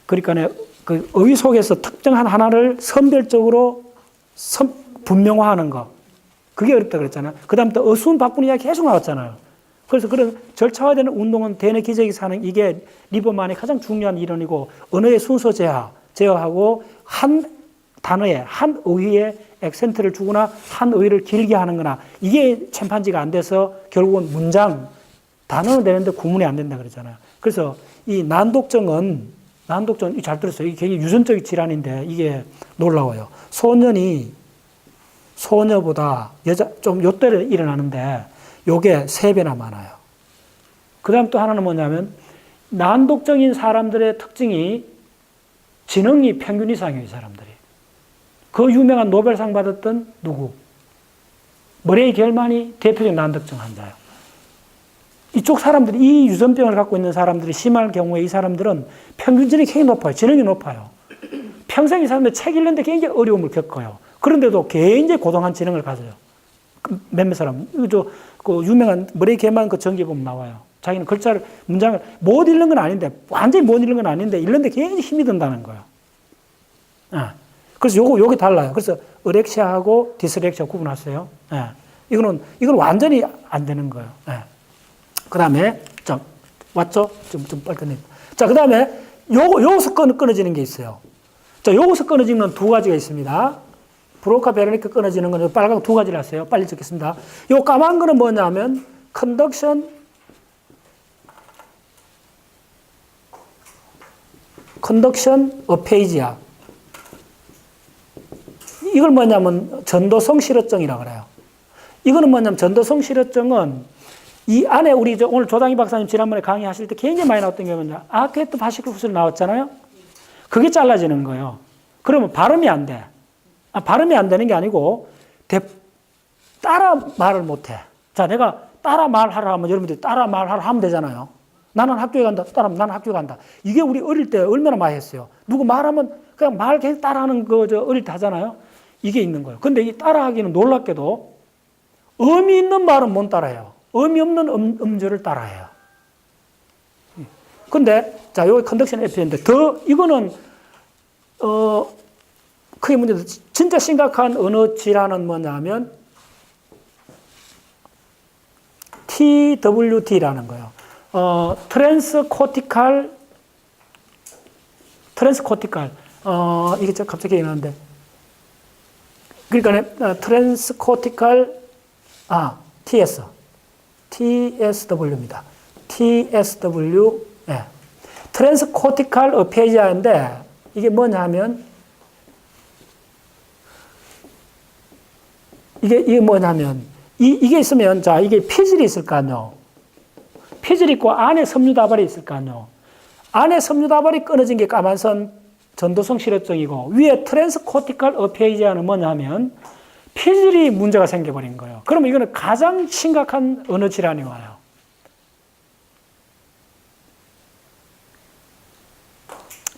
그러니까 그 의 속에서 특정한 하나를 선별적으로 분명화하는 거. 그게 어렵다 그랬잖아요. 그 다음부터 어순 바꾸는 이야기 계속 나왔잖아요. 그래서 그런 절차화되는 운동은 대뇌 기저귀 사는 이게 리버만의 가장 중요한 이론이고 언어의 순서 제어하고 한 단어에 한 어휘에 액센트를 주거나 한 어휘를 길게 하는 거나 이게 침판지가 안 돼서 결국은 문장, 단어는 되는데 구문이 안 된다 그러잖아요. 그래서 이 난독증 잘 들었어요. 이게 굉장히 유전적인 질환인데 이게 놀라워요. 소녀보다 좀 요때를 일어나는데 요게 3배나 많아요. 그 다음 또 하나는 뭐냐면 난독증인 사람들의 특징이 지능이 평균 이상이에요, 이 사람들이. 그 유명한 노벨상 받았던 누구? 머레이 겔만이 대표적인 난독증 환자예요. 이쪽 사람들이, 이 유전병을 갖고 있는 사람들이 심할 경우에 이 사람들은 평균 지능이 굉장히 높아요. 지능이 높아요. 평생 이 사람들 책 읽는데 굉장히 어려움을 겪어요. 그런데도 굉장히 고동한 지능을 가져요. 몇몇 사람. 그 유명한 머레이 겔만 그 전기 보면 나와요. 자기는 문장을 못 읽는 건 아닌데, 완전히 못 읽는 건 아닌데, 읽는데 굉장히 힘이 든다는 거예요. 그래서 요게 달라요. 그래서 어렉시아하고 디스렉시아 구분하세요. 이건 완전히 안 되는 거예요. 그 다음에, 왔죠? 좀 빨리 끝내. 자, 그 다음에, 여기서 끊어지는 게 있어요. 자, 여기서 끊어지는 건 2가지가 있습니다. 브로카 베로니카 끊어지는 건 빨간 2가지를 했어요. 빨리 적겠습니다. 요 까만 거는 뭐냐면, 컨덕션 어페이지아. 이걸 뭐냐면, 전도성 실어증이라고 그래요. 이거는 뭐냐면, 전도성 실어증은 이 안에 우리 오늘 조당희 박사님 지난번에 강의하실 때 굉장히 많이 나왔던 게 뭐냐. 아케트 바시클루스 나왔잖아요. 그게 잘라지는 거예요. 그러면 발음이 안 돼. 발음이 안 되는 게 아니고 따라 말을 못 해. 자, 내가 따라 말하라 하면 여러분들이 따라 말하라 하면 되잖아요. 나는 학교에 간다. 나는 학교에 간다. 이게 우리 어릴 때 얼마나 많이 했어요. 누구 말하면 그냥 말 계속 따라하는 거 어릴 때 하잖아요. 이게 있는 거예요. 근데 이 따라하기는 놀랍게도 의미 있는 말은 못 따라해요. 의미 없는 음절을 따라해요. 근데, 자, 여기 컨덕션 에피인데, 이거는, 크게 문제도, 진짜 심각한 언어 질환은 뭐냐면, TWD라는 거예요. 트랜스코티칼, 이게 갑자기 일어나는데, 그러니까, 트랜스코티칼, TSW입니다. TSW, 트랜스코티칼 어페이지아인데, 이게 뭐냐면, 이게 뭐냐면, 이게 있으면, 자, 이게 피질이 있을 거 아니요. 피질이 있고 안에 섬유다발이 있을 거 아니요. 안에 섬유다발이 끊어진 게 까만선 전도성 실어증이고, 위에 트랜스코티칼 어페이지아는 뭐냐면, 피질이 문제가 생겨버린 거예요. 그러면 이거는 가장 심각한 언어 질환이 와요.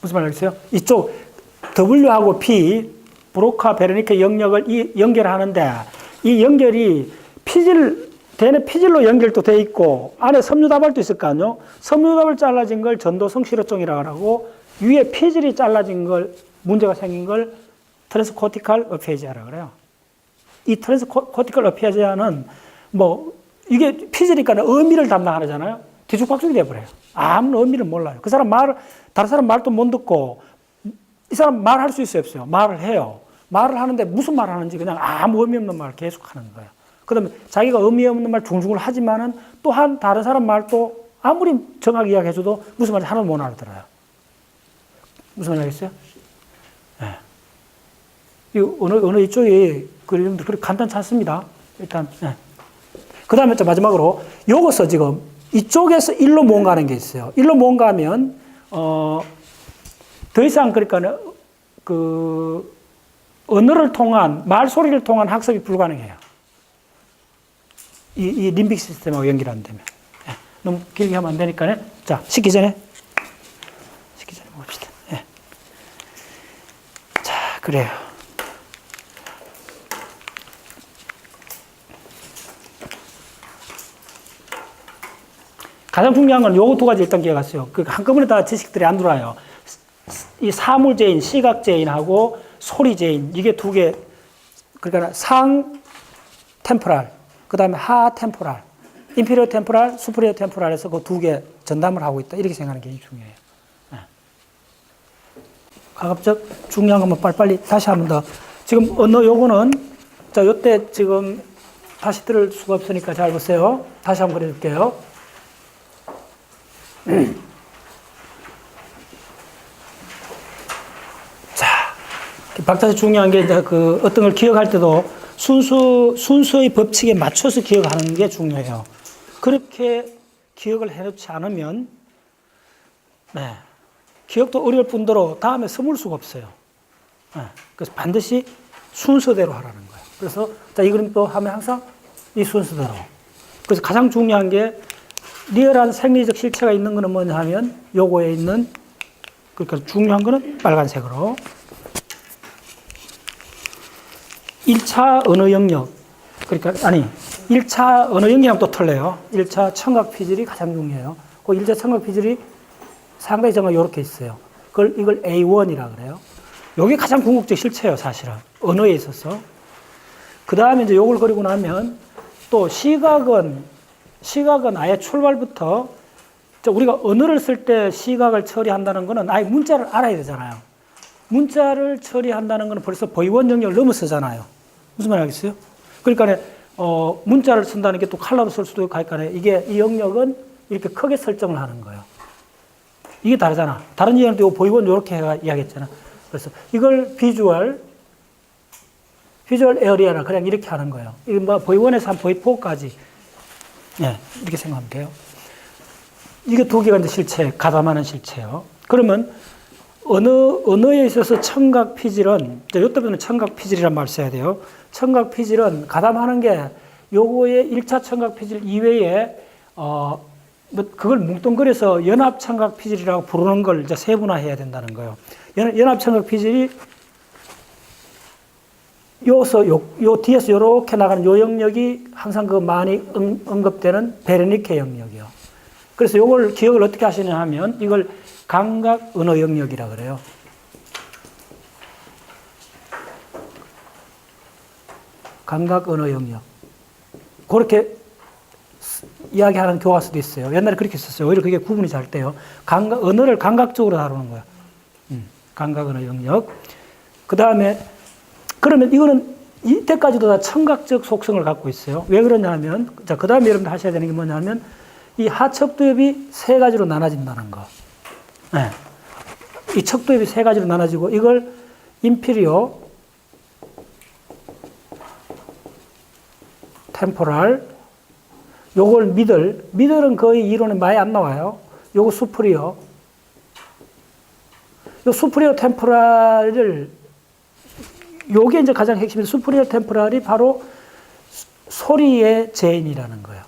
무슨 말이겠어요? 이쪽 W하고 P, 브로카 베로니카 영역을 연결하는데 이 연결이 피질 대뇌 피질로 연결도 돼 있고 안에 섬유다발도 있을 거 아니에요. 섬유다발 잘라진 걸 전도성 실어종이라고 하고 위에 피질이 잘라진 걸 문제가 생긴 걸 트랜스코티칼 어피아지아라고 그래요. 이 트랜스코티칼 어피아지아는 뭐 이게 피질이니까 의미를 담당하잖아요. 뒤죽박죽이 돼버려요. 아무 의미를 몰라요. 그 사람 다른 사람 말도 못 듣고 이 사람 말할 수 있어요, 없어요? 말을 해요. 말을 하는데 무슨 말을 하는지 그냥 아무 의미 없는 말을 계속 하는 거예요. 그 다음에 자기가 의미 없는 말 중중을 하지만은 또한 다른 사람 말도 아무리 정확히 이야기해줘도 무슨 말인지 하나도 못 알아들어요. 무슨 말인지 알겠어요? 네. 이 어느 이쪽이 그림들 그렇게 간단치 않습니다. 일단, 네. 그 다음에 마지막으로 요것서 지금 이쪽에서 일로 뭔가하는 게 있어요. 일로 뭔가하면, 더 이상 그러니까 그 언어를 통한, 말소리를 통한 학습이 불가능해요. 이 림빅 시스템하고 연결 안 되면. 네. 너무 길게 하면 안 되니까요. 자, 식기 전에 봅시다. 네. 자, 그래요. 가장 중요한 건 요거 두 가지 일단 기억하세요. 그 한꺼번에 다 지식들이 안 들어와요. 이 사물제인, 시각제인하고 소리제인, 이게 두 개, 그러니까 상 템포랄, 그 다음에 하 템포랄, 인피리어 템포랄, 수프리어 템포랄에서 그 두 개 전담을 하고 있다. 이렇게 생각하는 게 중요해요. 네. 가급적 중요한 것만 빨리빨리 다시 한 번 더. 지금 언어 요거는, 자, 요때 지금 다시 들을 수가 없으니까 잘 보세요. 다시 한번 그려줄게요. 자, 박자에서 중요한 게 이제 그 어떤 걸 기억할 때도 순서의 법칙에 맞춰서 기억하는 게 중요해요. 그렇게 기억을 해놓지 않으면, 네, 기억도 어려울 뿐더러 다음에 써볼 수가 없어요. 네, 그래서 반드시 순서대로 하라는 거예요. 그래서 자, 이 그림 또 하면 항상 이 순서대로. 그래서 가장 중요한 게 리얼한 생리적 실체가 있는 거는 뭐냐 하면 요거에 있는, 그러니까 중요한 거는 빨간색으로 1차 언어 영역, 그러니까 1차 언어 영역하고 또 틀려요. 1차 청각 피질이 가장 중요해요. 그 1차 청각 피질이 상당히 정말 이렇게 있어요. 이걸 A1이라 그래요. 요게 가장 궁극적 실체예요, 사실은. 언어에 있어서. 그 다음에 이제 요걸 그리고 나면 또 시각은 아예 출발부터 우리가 언어를 쓸 때 시각을 처리한다는 거는 아예 문자를 알아야 되잖아요. 문자를 처리한다는 거는 벌써 보이원 영역을 넘어서잖아요. 무슨 말 알겠어요? 그러니까 문자를 쓴다는 게 또 칼라로 쓸 수도 있고 하니까 이게 이 영역은 이렇게 크게 설정을 하는 거예요. 이게 다르잖아. 다른 이야기는 또 보이원 이렇게 이야기했잖아. 그래서 이걸 비주얼 에어리아라 그냥 이렇게 하는 거예요. 이게 뭐 보이원에서 한 보이4까지 네, 이렇게 생각하면 돼요. 이게 두 개가 이제 실체, 가담하는 실체예요. 그러면 언어에 있어서 청각 피질은, 이때부터는 청각 피질이란 말 써야 돼요. 청각 피질은 가담하는 게 요거의 1차 청각 피질 이외에 그걸 뭉뚱그려서 연합 청각 피질이라고 부르는 걸 이제 세분화해야 된다는 거예요. 연합 청각 피질이 요 뒤에서 요렇게 나가는 요 영역이 항상 그 많이 언급되는 베르니케 영역이요. 그래서 요걸 기억을 어떻게 하시냐 하면 이걸 감각 언어 영역이라 그래요. 감각 언어 영역. 그렇게 이야기하는 교과서도 있어요. 옛날에 그렇게 썼어요. 오히려 그게 구분이 잘 돼요. 언어를 감각적으로 다루는 거야. 감각 언어 영역. 그 다음에 그러면 이거는 이때까지도 다 청각적 속성을 갖고 있어요. 왜 그러냐면, 자, 그 다음에 여러분들 하셔야 되는 게 뭐냐면, 이 하척도엽이 세 가지로 나눠진다는 거. 네. 이 척도엽이 세 가지로 나눠지고, 이걸 인피리어, 템포랄, 요걸 미들은 거의 이론에 많이 안 나와요. 요거 수프리어. 요 수프리어 템포랄을 요게 이제 가장 핵심인 수프리어 템포랄이 바로 소리의 제인이라는 거예요.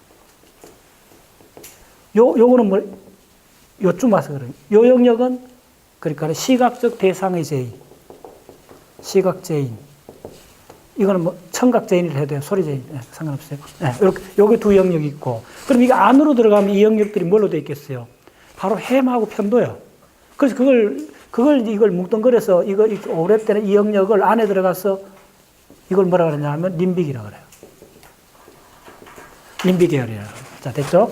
요거는 요쯤 와서 그래요. 요 영역은 그러니까 시각적 대상의 제인, 시각 제인. 이거는 뭐 청각 제인을 해도 돼요. 소리 제인. 네, 상관없어요. 네, 이렇게, 요게 두 영역이 있고. 그럼 이게 안으로 들어가면 이 영역들이 뭘로 되어 있겠어요? 바로 햄하고 편도요. 그래서 이걸 뭉뚱그려서 이걸 이렇게 오랩되는 이 영역을 안에 들어가서 이걸 뭐라 그러냐 하면 림빅이라고 그래요. 림빅 계열이라고. 자, 됐죠?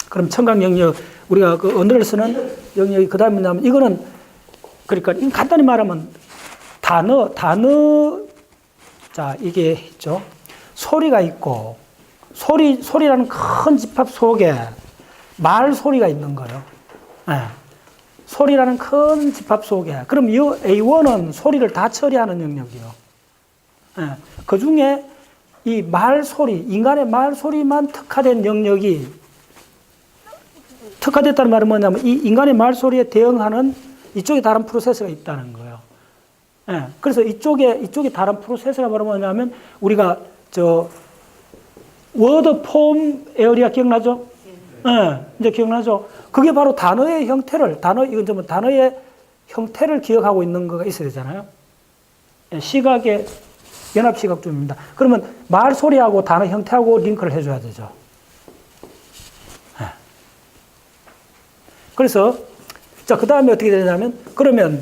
그럼 청각 영역, 우리가 그 언어를 쓰는 영역이 그 다음에 뭐냐면 이거는 그러니까 간단히 말하면 단어, 자, 이게 있죠. 소리가 있고, 소리라는 큰 집합 속에 말 소리가 있는 거예요. 네. 소리라는 큰 집합 속에. 그럼 이 A1은 소리를 다 처리하는 영역이요. 네. 그 중에 이 말소리, 인간의 말소리만 특화된 영역이, 특화됐다는 말은 뭐냐면 이 인간의 말소리에 대응하는 이쪽에 다른 프로세서가 있다는 거예요. 예. 그래서 이쪽에 다른 프로세서가 바로 뭐냐면 우리가 워드 폼 에어리아 기억나죠? 예. 이제 기억나죠? 그게 바로 단어의 형태를 기억하고 있는 거가 있어야 되잖아요. 예. 시각의 연합시각중입니다. 그러면 말소리하고 단어 형태하고 링크를 해줘야 되죠. 예. 그래서, 자, 그 다음에 어떻게 되냐면, 그러면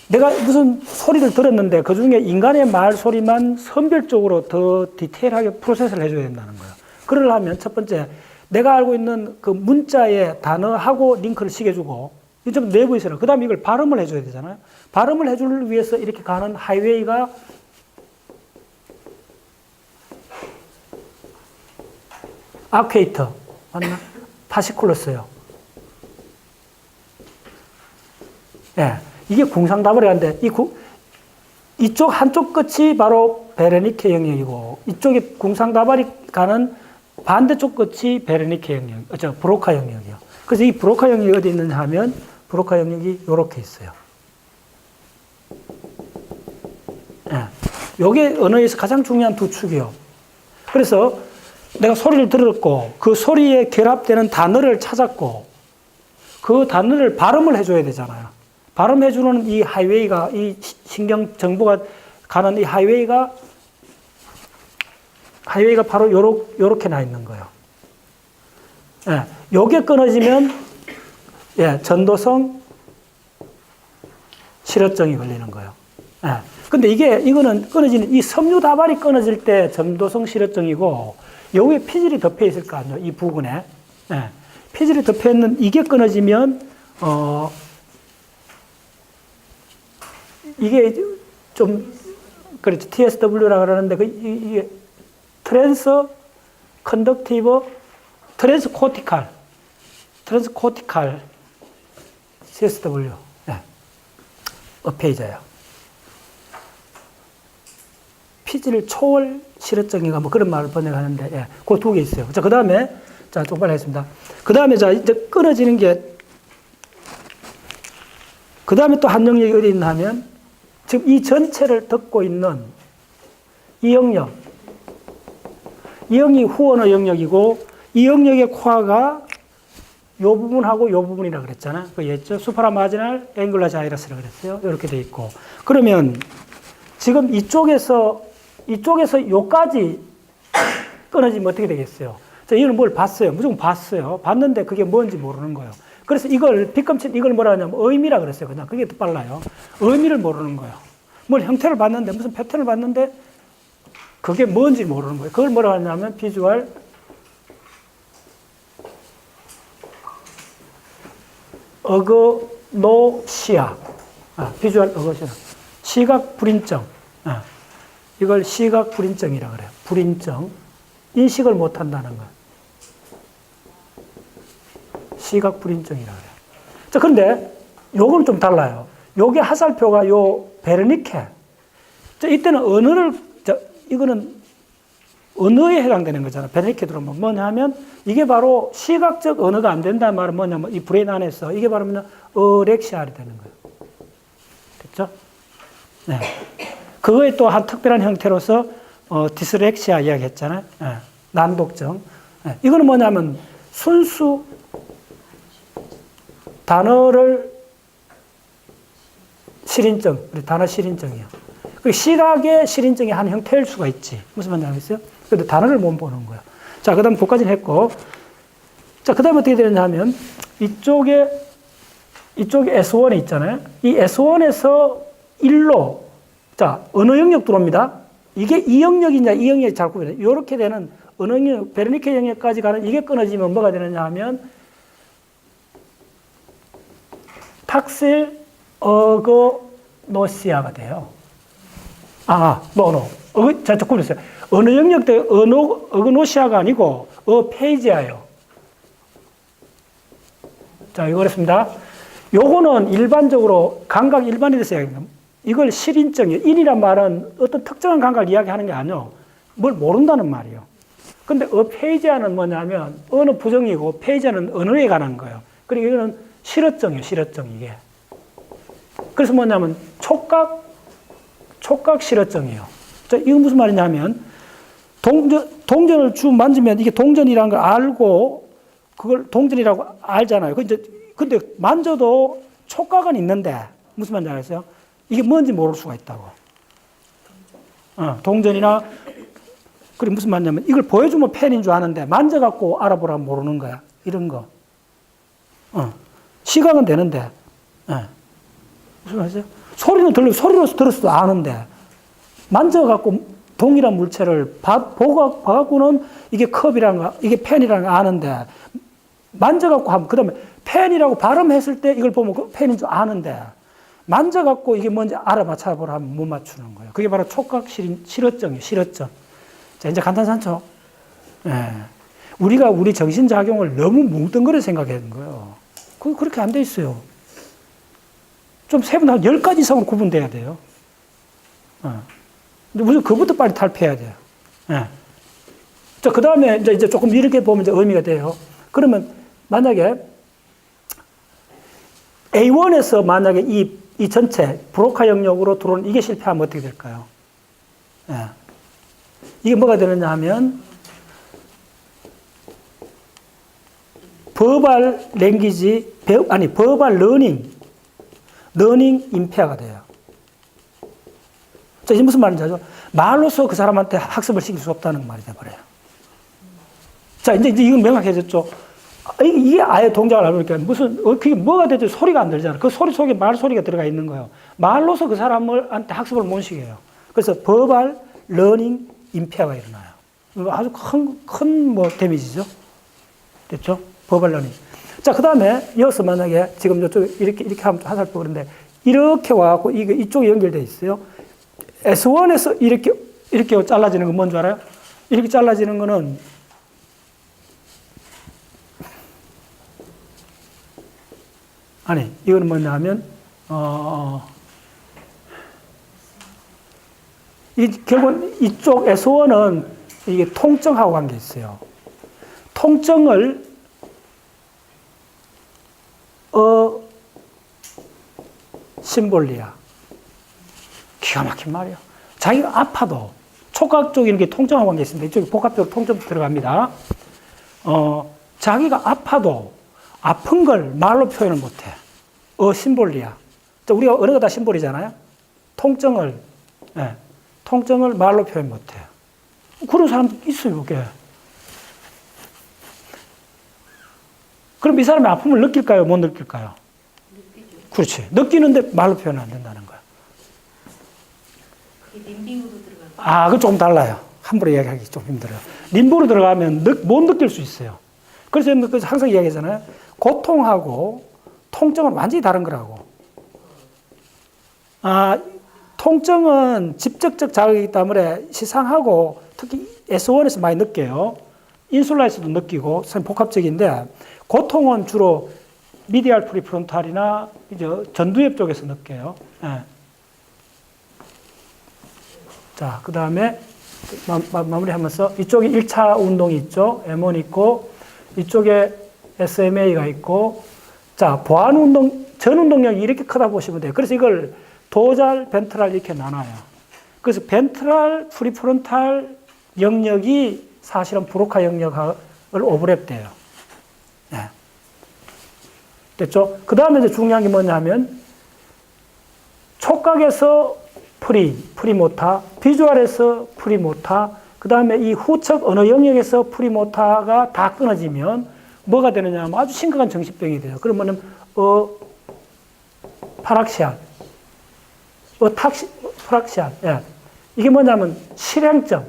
내가 무슨 소리를 들었는데 그 중에 인간의 말소리만 선별적으로 더 디테일하게 프로세스를 해줘야 된다는 거예요. 그러려면 첫 번째, 내가 알고 있는 그 문자의 단어하고 링크를 시켜주고, 이 좀 내부에 있어요. 그 다음에 이걸 발음을 해줘야 되잖아요. 발음을 해주기 위해서 이렇게 가는 하이웨이가 아퀘이터, 맞나? 파시쿨러스요. 예. 이게 궁상다발이 하는데, 이쪽 한쪽 끝이 바로 베르니케 영역이고, 이쪽에 궁상다발이 가는 반대쪽 끝이 베르니케 영역, 브로카 영역이요. 그래서 이 브로카 영역이 어디 있느냐 하면, 브로카 영역이 요렇게 있어요. 예. 요게 언어에서 가장 중요한 두 축이요. 그래서 내가 소리를 들었고, 그 소리에 결합되는 단어를 찾았고, 그 단어를 발음을 해줘야 되잖아요. 발음해주는 이 하이웨이가, 이 신경 정보가 가는 이 하이웨이가 바로 요렇게 나 있는 거예요. 예, 요게 끊어지면, 예, 전도성 실어증이 걸리는 거예요. 예. 근데 이거는 끊어지는, 이 섬유다발이 끊어질 때 전도성 실어증이고, 여기에 피질이 덮여 있을 거 아니에요, 이 부분에. 예. 피질이 덮여 있는 이게 끊어지면, 이게 좀, 그렇죠. TSW라고 그러는데, 이게 트랜스코티칼 TSW. 네. 어페이자예요. 피질 초월 실어증인가 뭐 그런 말을 번역하는데, 예. 그 두 개 있어요. 자, 그 다음에, 자, 똑바로 하겠습니다. 그 다음에, 자, 이제 끊어지는 게, 그 다음에 또 한 영역이 어디 있나 하면, 지금 이 전체를 듣고 있는 이 영역, 이 영역이 후언어 영역이고, 이 영역의 코어가 요 부분하고 요 부분이라고 그랬잖아요. 그 예죠? 수파라마지널 앵글라 자이러스라고 그랬어요. 이렇게 돼 있고. 그러면 지금 이쪽에서 요까지 끊어지면 어떻게 되겠어요? 자, 이걸 뭘 봤어요. 무조건 봤어요. 봤는데 그게 뭔지 모르는 거예요. 그래서 이걸 뭐라 하냐면 의미라 그랬어요. 그냥 그게 더 빨라요. 의미를 모르는 거예요. 뭘 형태를 봤는데, 무슨 패턴을 봤는데, 그게 뭔지 모르는 거예요. 그걸 뭐라 하냐면 비주얼 어거노시아. 비주얼 어거시아. 시각 불인증. 이걸 시각 불인증이라고 그래요. 불인증. 인식을 못 한다는 거예요. 시각 불인증이라고 그래요. 자, 그런데 요거는 좀 달라요. 요게 하살표가 요 베르니케. 자, 이때는 이거는 언어에 해당되는 거잖아요. 베르니케 들어오면 뭐냐 하면 이게 바로 시각적 언어가 안 된다는 말은 뭐냐면 이 브레인 안에서 이게 바로 뭐냐 어렉시아이 되는 거예요. 됐죠? 네. 그거에 또 한 특별한 형태로서 디스렉시아 이야기 했잖아요. 네. 난독증. 네. 이거는 뭐냐면 순수 단어를 실인증, 우리 단어 실인증이요. 그 시각의 실인증의 한 형태일 수가 있지. 무슨 말인지 알겠어요? 근데 단어를 못 보는 거예요. 자, 그 다음에 그까지는 했고. 자, 그 다음에 어떻게 되느냐 하면, 이쪽에 S1이 있잖아요. 이 S1에서 1로, 자, 어느 영역 들어옵니다. 이게 이 영역이냐, 이 영역이 잘 구분해요. 이렇게 되는 어느 영역, 베르니케 영역까지 가는 이게 끊어지면 뭐가 되느냐 하면, 탁실 어거노시아가 돼요. 자, 조금 있어요. 어느 영역 때 어거노시아가 아니고 페이지아예요. 자, 이거 그렇습니다. 요거는 일반적으로 감각 일반인에서 이야기합니다. 이걸 실인증이에요. 인이란 말은 어떤 특정한 감각을 이야기하는 게 아니에요. 뭘 모른다는 말이에요. 근데 페이지아는 뭐냐면 어느 부정이고 페이지아는 언어에 관한 거예요. 그리고 이거는 실어증이에요. 실어증 이게. 그래서 뭐냐면 촉각 실어증이에요. 자, 이건 무슨 말이냐면 동전을 쭉 만지면 이게 동전이라는 걸 알고 그걸 동전이라고 알잖아요. 근데 만져도 촉각은 있는데 무슨 말인지 알겠어요? 이게 뭔지 모를 수가 있다고. 동전이나 그리고 무슨 말이냐면 이걸 보여주면 펜인 줄 아는데 만져갖고 알아보라면 모르는 거야. 이런 거. 시각은 되는데 무슨 말이죠? 소리는 소리로 들었어도 아는데 만져갖고 동일한 물체를 봐갖고는 이게 컵이라는 거, 이게 펜이라는 거 아는데 만져갖고 하면 그 다음에 펜이라고 발음했을 때 이걸 보면 그 펜인 줄 아는데 만져갖고 이게 뭔지 알아맞혀보라 하면 못 맞추는 거예요. 그게 바로 촉각 실어증이에요. 실어증. 자, 이제 간단찮죠? 우리가 우리 정신작용을 너무 뭉뚱그려 생각하는 거예요. 그렇게 안 돼 있어요. 좀 세분화한 10가지 이상으로 구분돼야 돼요. 근데 무슨 그것부터 빨리 탈피해야 돼요. 자, 그 다음에 이제 조금 이렇게 보면 이제 의미가 돼요. 그러면 만약에 A1에서 만약에 이 전체 브로카 영역으로 들어오는 이게 실패하면 어떻게 될까요? 이게 뭐가 되느냐 하면 버발 랭귀지, 버발 러닝 임페어가 돼요. 자, 이게 무슨 말인지 알죠? 말로서 그 사람한테 학습을 시킬 수 없다는 말이 돼버려요. 자, 이제 이건 명확해졌죠? 이게 아예 동작을 안 하니까 그게 뭐가 되죠? 소리가 안 들잖아요. 그 소리 속에 말소리가 들어가 있는 거예요. 말로서 그 사람한테 학습을 못 시켜요. 그래서 버발 러닝 임페어가 일어나요. 아주 큰 데미지죠. 됐죠? 버발 러닝. 자, 그 다음에 이어서 만약에 지금 이쪽 이렇게 하면 화살표 그런데 이렇게 와갖고 이쪽에 연결되어 있어요. S1에서 이렇게 잘라지는 건 뭔 줄 알아요? 이렇게 잘라지는 거는 이거는 뭐냐 하면, 결국은 이쪽 S1은 이게 통증하고 관계 있어요. 통증을, 심볼리아. 기가 막힌 말이에요. 자기가 아파도 촉각적인 게 통증하고 관계 있습니다. 이쪽에 복합적으로 통증 들어갑니다. 자기가 아파도 아픈 걸 말로 표현을 못해. 심볼리아. 우리가 언어가 다 심볼이잖아요. 통증을 말로 표현 못해요. 그런 사람 있어요, 그게. 그럼 이 사람이 아픔을 느낄까요? 못 느낄까요? 느끼죠. 그렇지. 느끼는데 말로 표현 안 된다는 거야. 그게 림빙으로 들어가요. 그건 조금 달라요. 함부로 이야기하기 좀 힘들어요. 림보로 들어가면 못 느낄 수 있어요. 그래서 항상 이야기하잖아요. 고통하고 통증은 완전히 다른 거라고. 통증은 직접적 자극이기 때문에 시상하고 특히 S1에서 많이 느껴요. 인슐라에서도 느끼고 복합적인데 고통은 주로 미디알 프리프론탈이나 이제 전두엽 쪽에서 느껴요. 자, 그 다음에 마무리하면서 이쪽에 1차 운동이 있죠. M1 있고 이쪽에 SMA가 있고 자, 보안 운동, 전 운동량이 이렇게 크다 보시면 돼요. 그래서 이걸 도잘, 벤트랄 이렇게 나눠요. 그래서 벤트랄, 프리프론탈 영역이 사실은 브로카 영역을 오버랩돼요. 됐죠? 그 다음에 이제 중요한 게 뭐냐면 촉각에서 프리모타, 비주얼에서 프리모타, 그 다음에 이 후측 언어 영역에서 프리모타가 다 끊어지면 뭐가 되느냐 하면 아주 심각한 정신병이 돼요. 그러면은, 파락시아, 프락시아, 예. 이게 뭐냐면 실행증.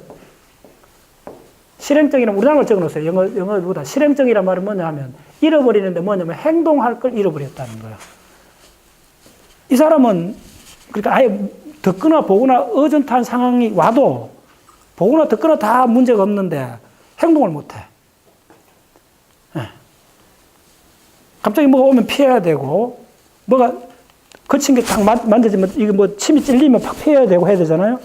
실행증이라면 우리나라로 적어 놓으세요. 영어보다. 실행증이란 말은 뭐냐 하면 잃어버리는데 뭐냐면 행동할 걸 잃어버렸다는 거예요. 이 사람은 그러니까 아예 듣거나 보거나 어전트한 상황이 와도 보거나 듣거나 다 문제가 없는데 행동을 못 해. 예. 갑자기 뭐가 오면 피해야 되고 뭐가 거친 게 딱 만져지면 이게 뭐 침이 찔리면 팍 피해야 되고 해야 되잖아요.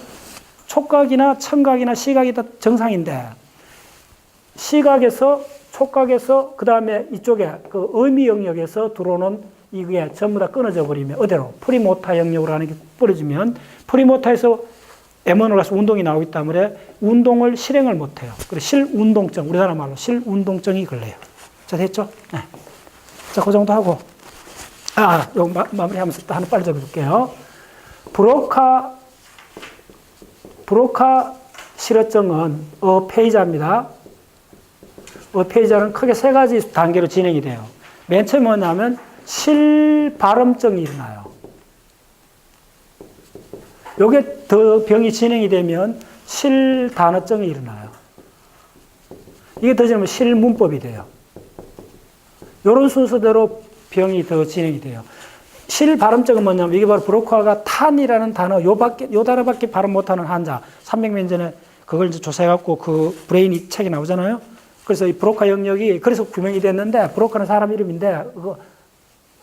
촉각이나 청각이나 시각이 다 정상인데 시각에서 촉각에서 그 다음에 이쪽에 그 의미 영역에서 들어오는 이게 전부 다 끊어져 버리면 어디로 프리모타 영역으로 하는 게 뿌려지면 프리모타에서 M1으로 가서 운동이 나오기 때문에 운동을 실행을 못 해요. 그래서 실운동증, 우리나라 말로 실운동증이 걸려요. 자, 됐죠? 네. 자, 그 정도 하고. 요거 마무리하면서 또 하나 빨리 적어줄게요. 브로카 실어증은 어페이자입니다. 어페이자는 크게 세 가지 단계로 진행이 돼요. 맨 처음에 뭐냐면 실발음증이 일어나요. 요게 더 병이 진행이 되면 실단어증이 일어나요. 이게 더 지나면 실문법이 돼요. 요런 순서대로 병이 더 진행이 돼요. 실발음증은 뭐냐면 이게 바로 브로카가 탄이라는 단어, 요 단어밖에 발음 못하는 환자, 300년 전에 그걸 이제 조사해갖고 그 브레인이 책이 나오잖아요. 그래서 이 브로카 영역이 그래서 구명이 됐는데 브로카는 사람 이름인데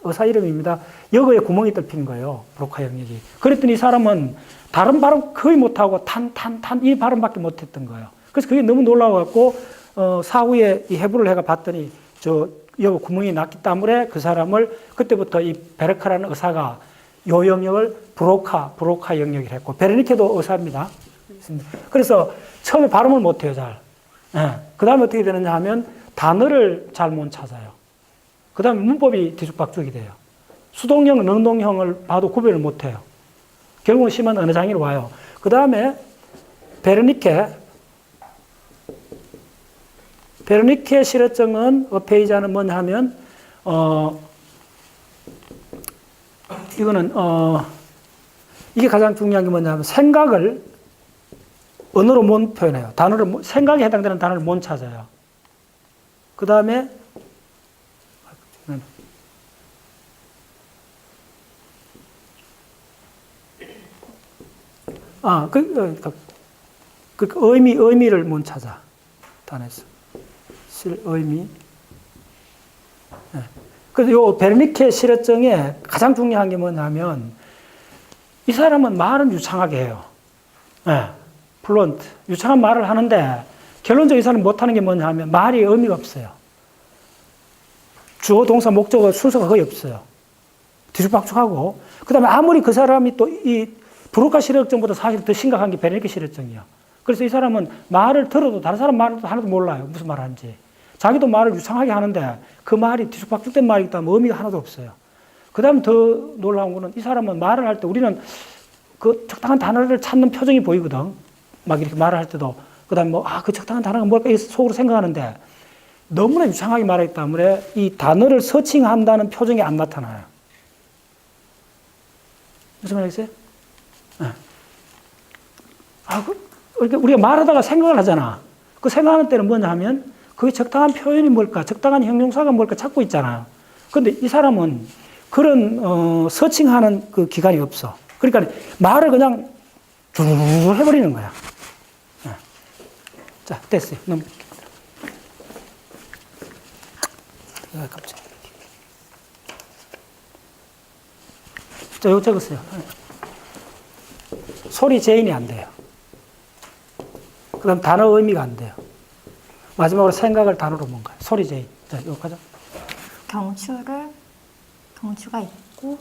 의사 이름입니다. 여기에 구멍이 뚫힌 거예요. 브로카 영역이. 그랬더니 이 사람은 다른 발음 거의 못하고 탄 이 발음밖에 못했던 거예요. 그래서 그게 너무 놀라워갖고 사후에 이 해부를 해가 봤더니 여기 구멍이 났기 때문에 그 사람을 그때부터 이 베르카라는 의사가 요 영역을 브로카 영역이라 했고 베르니케도 의사입니다. 그래서 처음에 발음을 못해요, 잘. 네. 그 다음에 어떻게 되느냐 하면 단어를 잘 못 찾아요. 그 다음에 문법이 뒤죽박죽이 돼요. 수동형, 능동형을 봐도 구별을 못해요. 결국은 심한 언어 장애로 와요. 그 다음에 베르니케 실어증은 어페이자는 뭐냐 하면 이거는 이게 가장 중요한 게 뭐냐면 생각을 언어로 못 표현해요. 생각에 해당되는 단어를 못 찾아요. 그 다음에 의미를 못 찾아. 단어에서. 의미. 네. 그래서 요 베르니케 실어증에 가장 중요한 게 뭐냐면 이 사람은 말은 유창하게 해요. 네. 플루언트. 유창한 말을 하는데 결론적으로 이 사람은 못하는 게 뭐냐 하면 말이 의미가 없어요. 주어, 동사, 목적어 순서가 거의 없어요. 뒤죽박죽하고 그 다음에 아무리 그 사람이 또 이 브로카 실어증보다 사실 더 심각한 게 베르니케 실어증이에요. 그래서 이 사람은 말을 들어도 다른 사람 말을 하나도 몰라요. 무슨 말 하는지. 자기도 말을 유창하게 하는데 그 말이 뒤죽박죽된 말이기 때문에 의미가 하나도 없어요. 그 다음에 더 놀라운 거는 이 사람은 말을 할 때 우리는 그 적당한 단어를 찾는 표정이 보이거든. 막 이렇게 말을 할 때도. 그 다음에 그 적당한 단어가 뭘까 속으로 생각하는데 너무나 유창하게 말하기 때문에 이 단어를 서칭한다는 표정이 안 나타나요. 무슨 말이겠어요? 네. 그러니까 우리가 말하다가 생각을 하잖아. 그 생각하는 때는 뭐냐 하면 그게 적당한 표현이 뭘까, 적당한 형용사가 뭘까 찾고 있잖아. 그런데 이 사람은 그런 서칭하는 그 기간이 없어. 그러니까 말을 그냥 쭉 해버리는 거야. 네. 자, 됐어요. 갑자기. 자, 이거 적었어요. 소리 제인이 안 돼요. 그 다음 단어 의미가 안 돼요. 마지막으로 생각을 단어로 뭔가요? 소리 제인. 자, 이거 가자. 경추가 있고,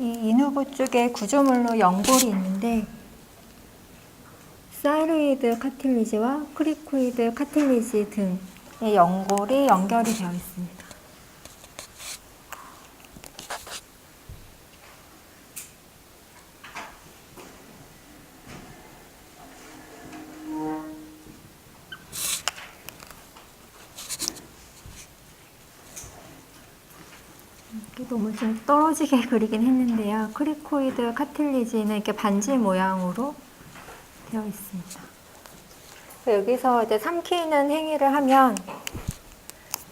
이 인후부 쪽에 구조물로 연골이 있는데, 사이로이드 카틸리지와 크리코이드 카틸리지 등의 연골이 연결이 되어 있습니다. 이렇게 너무 좀 떨어지게 그리긴 했는데요. 크리코이드 카틸리지는 이렇게 반지 모양으로 되어 있습니다. 여기서 이제 삼키는 행위를 하면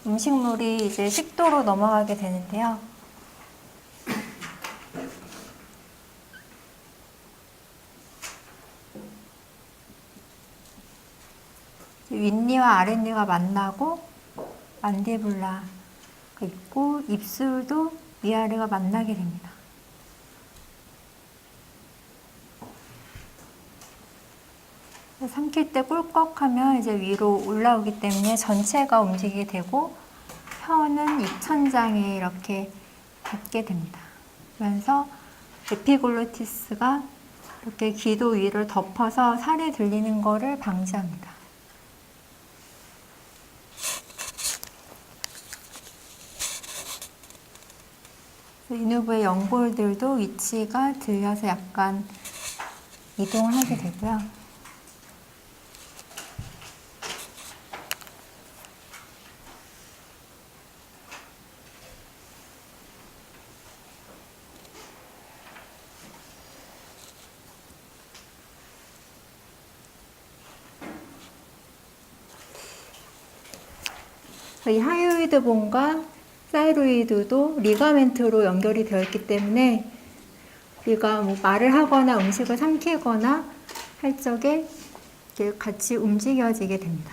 음식물이 이제 식도로 넘어가게 되는데요. 윗니와 아랫니가 만나고 만디블라가 있고 입술도 위아래가 만나게 됩니다. 삼킬 때 꿀꺽하면 이제 위로 올라오기 때문에 전체가 움직이게 되고 혀는 입천장에 이렇게 닿게 됩니다. 그러면서 에피글로티스가 이렇게 기도 위를 덮어서 살이 들리는 것을 방지합니다. 인후부의 연골들도 위치가 들려서 약간 이동을 하게 되고요. 이 하이오이드 본과 사이로이드도 리가멘트로 연결이 되어 있기 때문에 우리가 뭐 말을 하거나 음식을 삼키거나 할 적에 이렇게 같이 움직여지게 됩니다.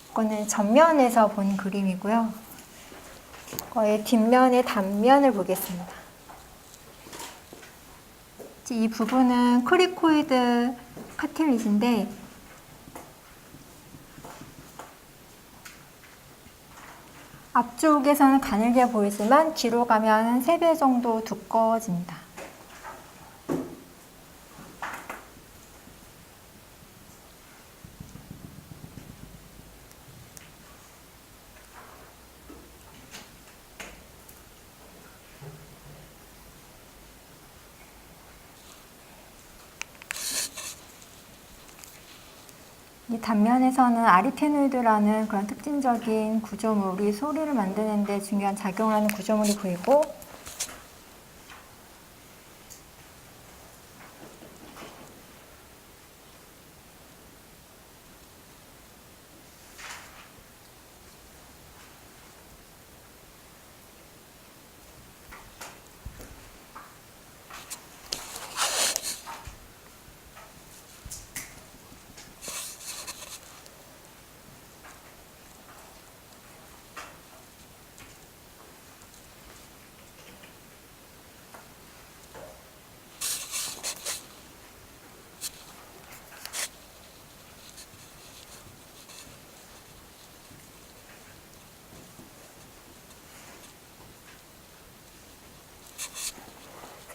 이거는 전면에서 본 그림이고요. 이거의 뒷면의 단면을 보겠습니다. 이 부분은 크리코이드 카틸리지인데 앞쪽에서는 가늘게 보이지만 뒤로 가면 3배 정도 두꺼워집니다. 이 단면에서는 아리테노이드라는 그런 특징적인 구조물이 소리를 만드는 데 중요한 작용을 하는 구조물이 보이고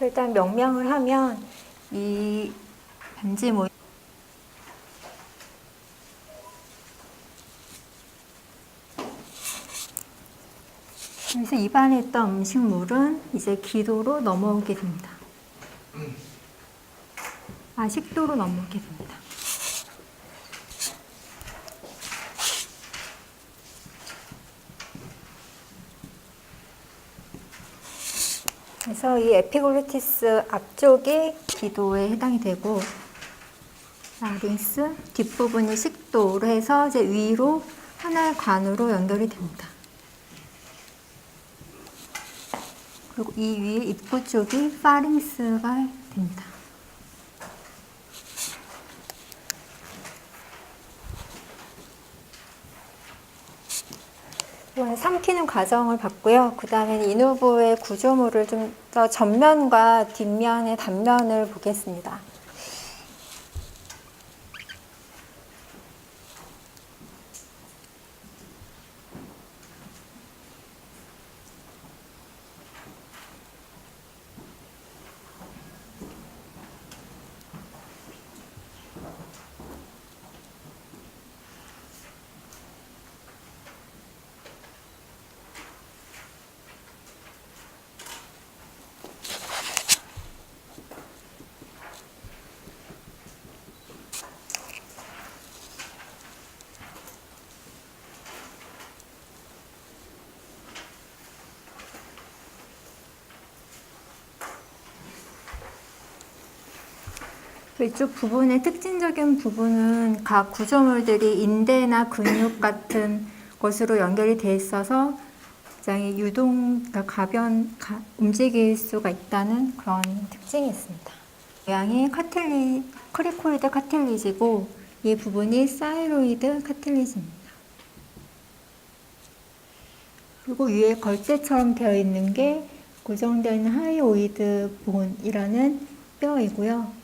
일단 명명을 하면 이 반지 모양 그래서 입안에 있던 음식물은 이제 기도로 넘어오게 됩니다. 식도로 넘어오게 됩니다. 그래서 이 에피글로티스 앞쪽이 기도에 해당이 되고 라링스 뒷부분이 식도로 해서 이제 위로 하나의 관으로 연결이 됩니다. 그리고 이 위에 입구 쪽이 파링스가 됩니다. 이번에 삼키는 과정을 봤고요. 그 다음에 인후부의 구조물을 좀 더 전면과 뒷면의 단면을 보겠습니다. 이쪽 부분의 특징적인 부분은 각 구조물들이 인대나 근육 같은 것으로 연결이 돼 있어서 굉장히 그러니까 움직일 수가 있다는 그런 특징이 있습니다. 모양이 크리코이드 카틸리지고 이 부분이 사이로이드 카틸리지입니다. 그리고 위에 걸쇠처럼 되어 있는 게 고정되어 있는 하이오이드 본이라는 뼈이고요.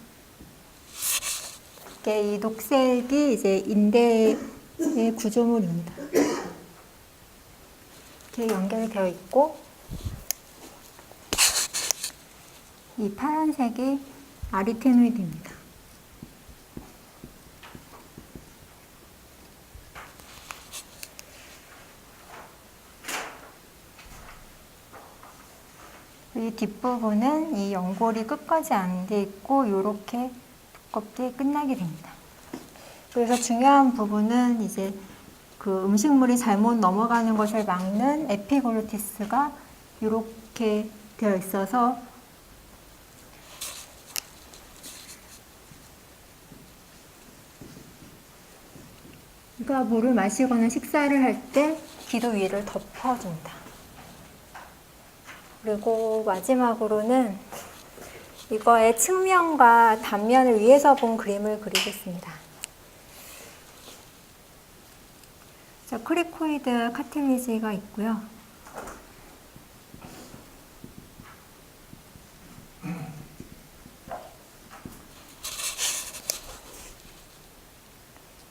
이 녹색이 이제 인대의 구조물입니다. 이렇게 연결이 되어 있고, 이 파란색이 아리테노이드입니다. 이 뒷부분은 이 연골이 끝까지 안 돼 있고 이렇게 두껍게 끝나게 됩니다. 그래서 중요한 부분은 이제 그 음식물이 잘못 넘어가는 것을 막는 에피글로티스가 이렇게 되어 있어서 우리가 물을 마시거나 식사를 할 때 기도 위를 덮어줍니다. 그리고 마지막으로는 이거의 측면과 단면을 위에서 본 그림을 그리겠습니다. 자, 크리코이드 카틸리지가 있고요.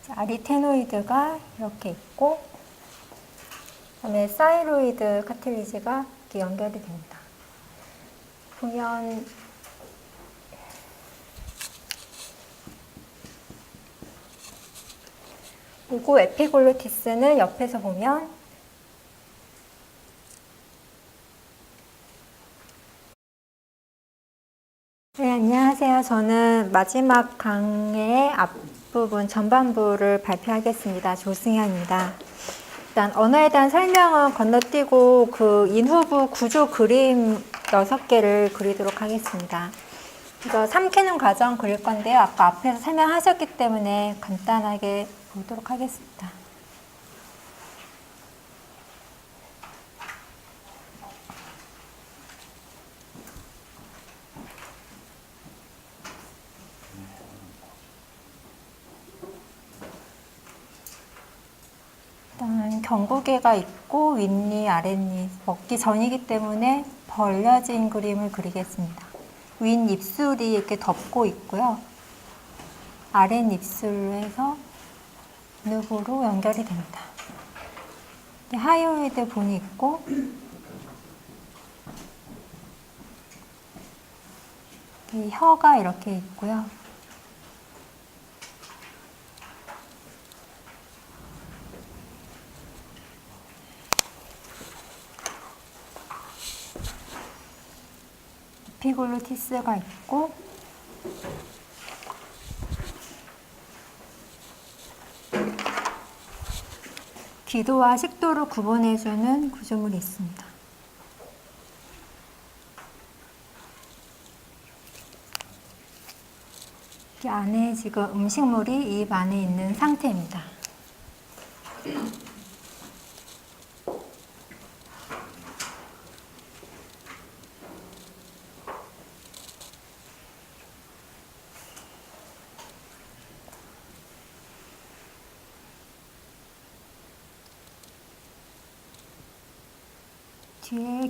자, 아리테노이드가 이렇게 있고, 그다음에 사이로이드 카틸리지가 이렇게 연결이 됩니다. 보면 그리고 에피글로티스는 옆에서 보면 네, 안녕하세요. 저는 마지막 강의 앞부분 전반부를 발표하겠습니다. 조승현입니다. 일단 언어에 대한 설명은 건너뛰고 그 인후부 구조 그림 6개를 그리도록 하겠습니다. 이거 삼키는 과정 그릴 건데요. 아까 앞에서 설명하셨기 때문에 간단하게 보도록 하겠습니다. 일단 경구개가 있고 윗니, 아랫니 먹기 전이기 때문에 벌려진 그림을 그리겠습니다. 윗 입술이 이렇게 덮고 있고요. 아랫 입술로 해서 누구로 연결이 됩니다. 하이오이드 본이 있고 혀가 이렇게 있고요. 에피글로티스가 있고 기도와 식도를 구분해주는 구조물이 있습니다. 이 안에 지금 음식물이 입 안에 있는 상태입니다. 뒤에